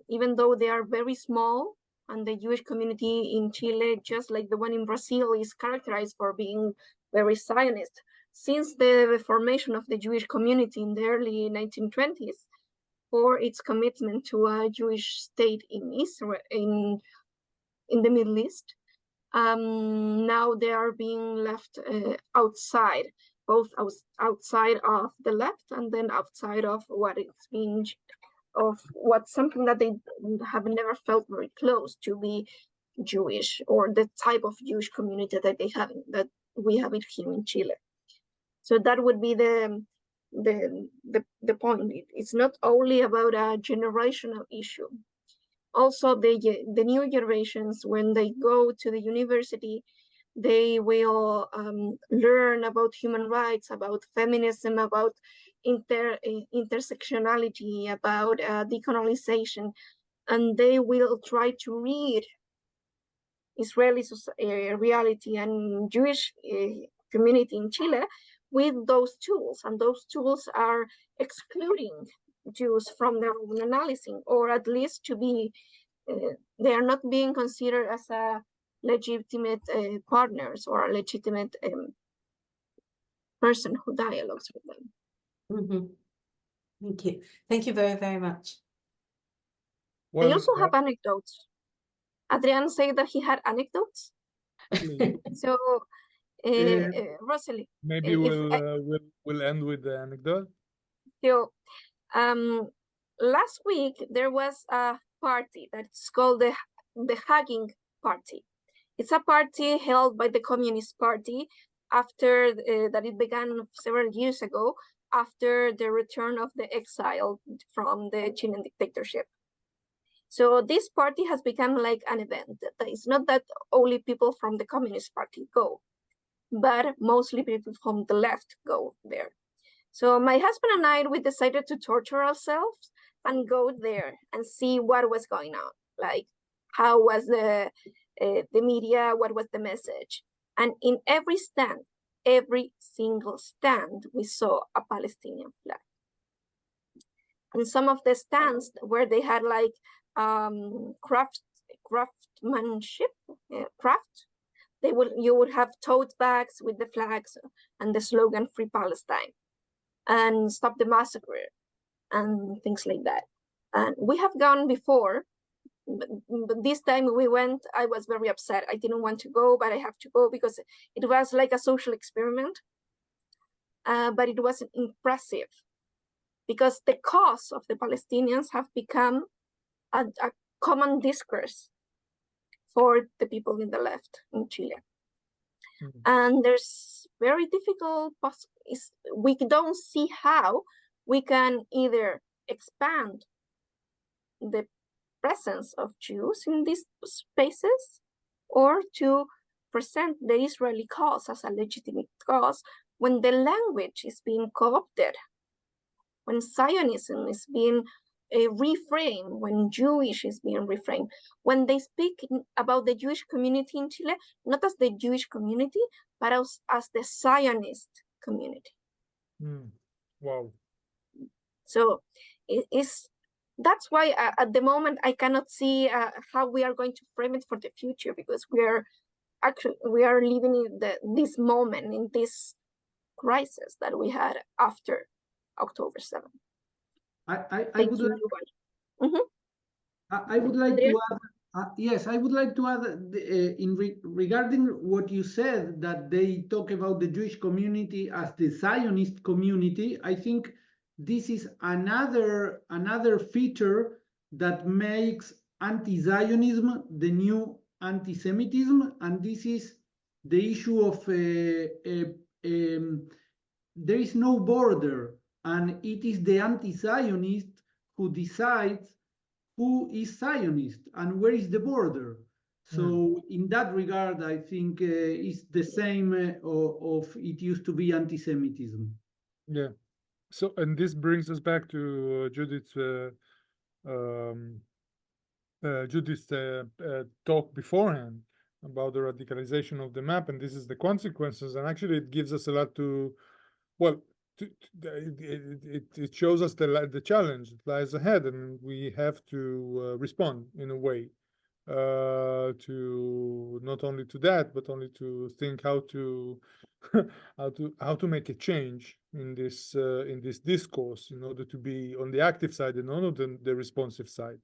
even though they are very small, and the Jewish community in Chile, just like the one in Brazil, is characterized for being very Zionist. Since the formation of the Jewish community in the early 1920s, for its commitment to a Jewish state in Israel, in the Middle East, now they are being left outside, both outside of the left and then outside of what it's being, of what's something that they have never felt very close to be Jewish, or the type of Jewish community that we have it here in Chile. So that would be the point. It's not only about a generational issue. Also, the new generations, when they go to the university, they will learn about human rights, about feminism, about intersectionality, about decolonization, and they will try to read Israeli reality and Jewish community in Chile with those tools, and those tools are excluding Jews from their own analysis, or at least to be, they are not being considered as a legitimate partners or a legitimate person who dialogues with them. Mm-hmm. Thank you. Thank you very, very much. Well, I also have anecdotes. Adrian said that he had anecdotes. So, Rosalie, maybe we'll end with the anecdote. So, last week there was a party that's called the Hugging Party. It's a party held by the Communist Party after that it began several years ago, after the return of the exile from the Chilean dictatorship. So this party has become like an event. It's not that only people from the Communist Party go, but mostly people from the left go there. So my husband and I, we decided to torture ourselves and go there and see what was going on. Like, how was the media, what was the message? And in every stand, every single stand, we saw a Palestinian flag. And some of the stands where they had like craftsmanship, craft, you would have tote bags with the flags and the slogan "Free Palestine" and "Stop the Massacre" and things like that. And we have gone before, but this time we went, I was very upset. I didn't want to go, but I have to go because it was like a social experiment. But it was impressive because the cause of the Palestinians have become a common discourse for the people in the left in Chile. Mm-hmm. And there's very difficult, we don't see how we can either expand the presence of Jews in these spaces or to present the Israeli cause as a legitimate cause when the language is being co-opted, when Zionism is being reframed, when Jewish is being reframed, when they speak about the Jewish community in Chile, not as the Jewish community, but as the Zionist community. Wow. So that's why at the moment I cannot see how we are going to frame it for the future, because we are living in this moment, in this crisis that we had after October 7th. I would like to add, yes, I would like to add regarding what you said, that they talk about the Jewish community as the Zionist community. I think this is another feature that makes anti-Zionism the new anti-Semitism, and this is the issue of there is no border, and it is the anti-Zionist who decides who is Zionist and where is the border. So in that regard, I think it's the same of it used to be anti-Semitism. Yeah. So, and this brings us back to Judith's talk beforehand about the radicalization of the map, and this is the consequences. And actually, it gives us a lot to, well, it shows us the challenge that lies ahead, and we have to respond in a way to not only to that, but only to think how to how to make a change in this discourse in order to be on the active side and not on the responsive side,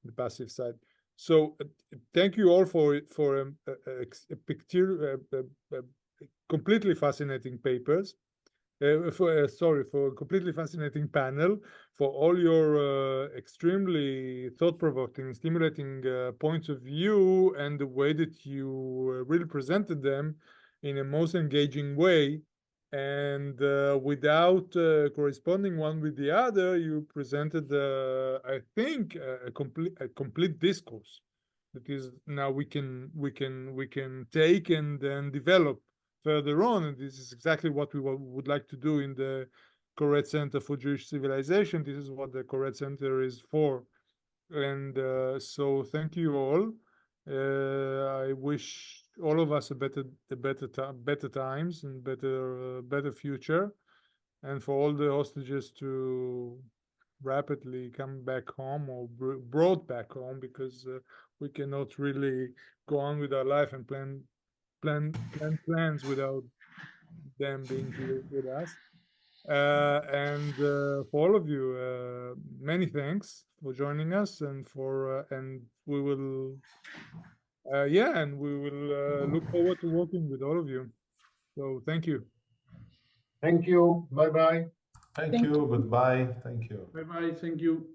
the passive side. So thank you all for completely fascinating papers. For a completely fascinating panel, for all your extremely thought-provoking, stimulating points of view, and the way that you really presented them in a most engaging way. And without corresponding one with the other, you presented, I think, a complete discourse that is now we can take and then develop further on, and this is exactly what we would like to do in the Koret Center for Jewish Civilization. This is what the Koret Center is for, and so thank you all. I wish all of us better times and better future, and for all the hostages to rapidly come back home or brought back home, because we cannot really go on with our life and plan plans without them being here with us. And for all of you, many thanks for joining us, and we will look forward to working with all of you. So thank you. Thank you. Bye bye. Thank you. Goodbye. Thank you. Bye bye. Thank you.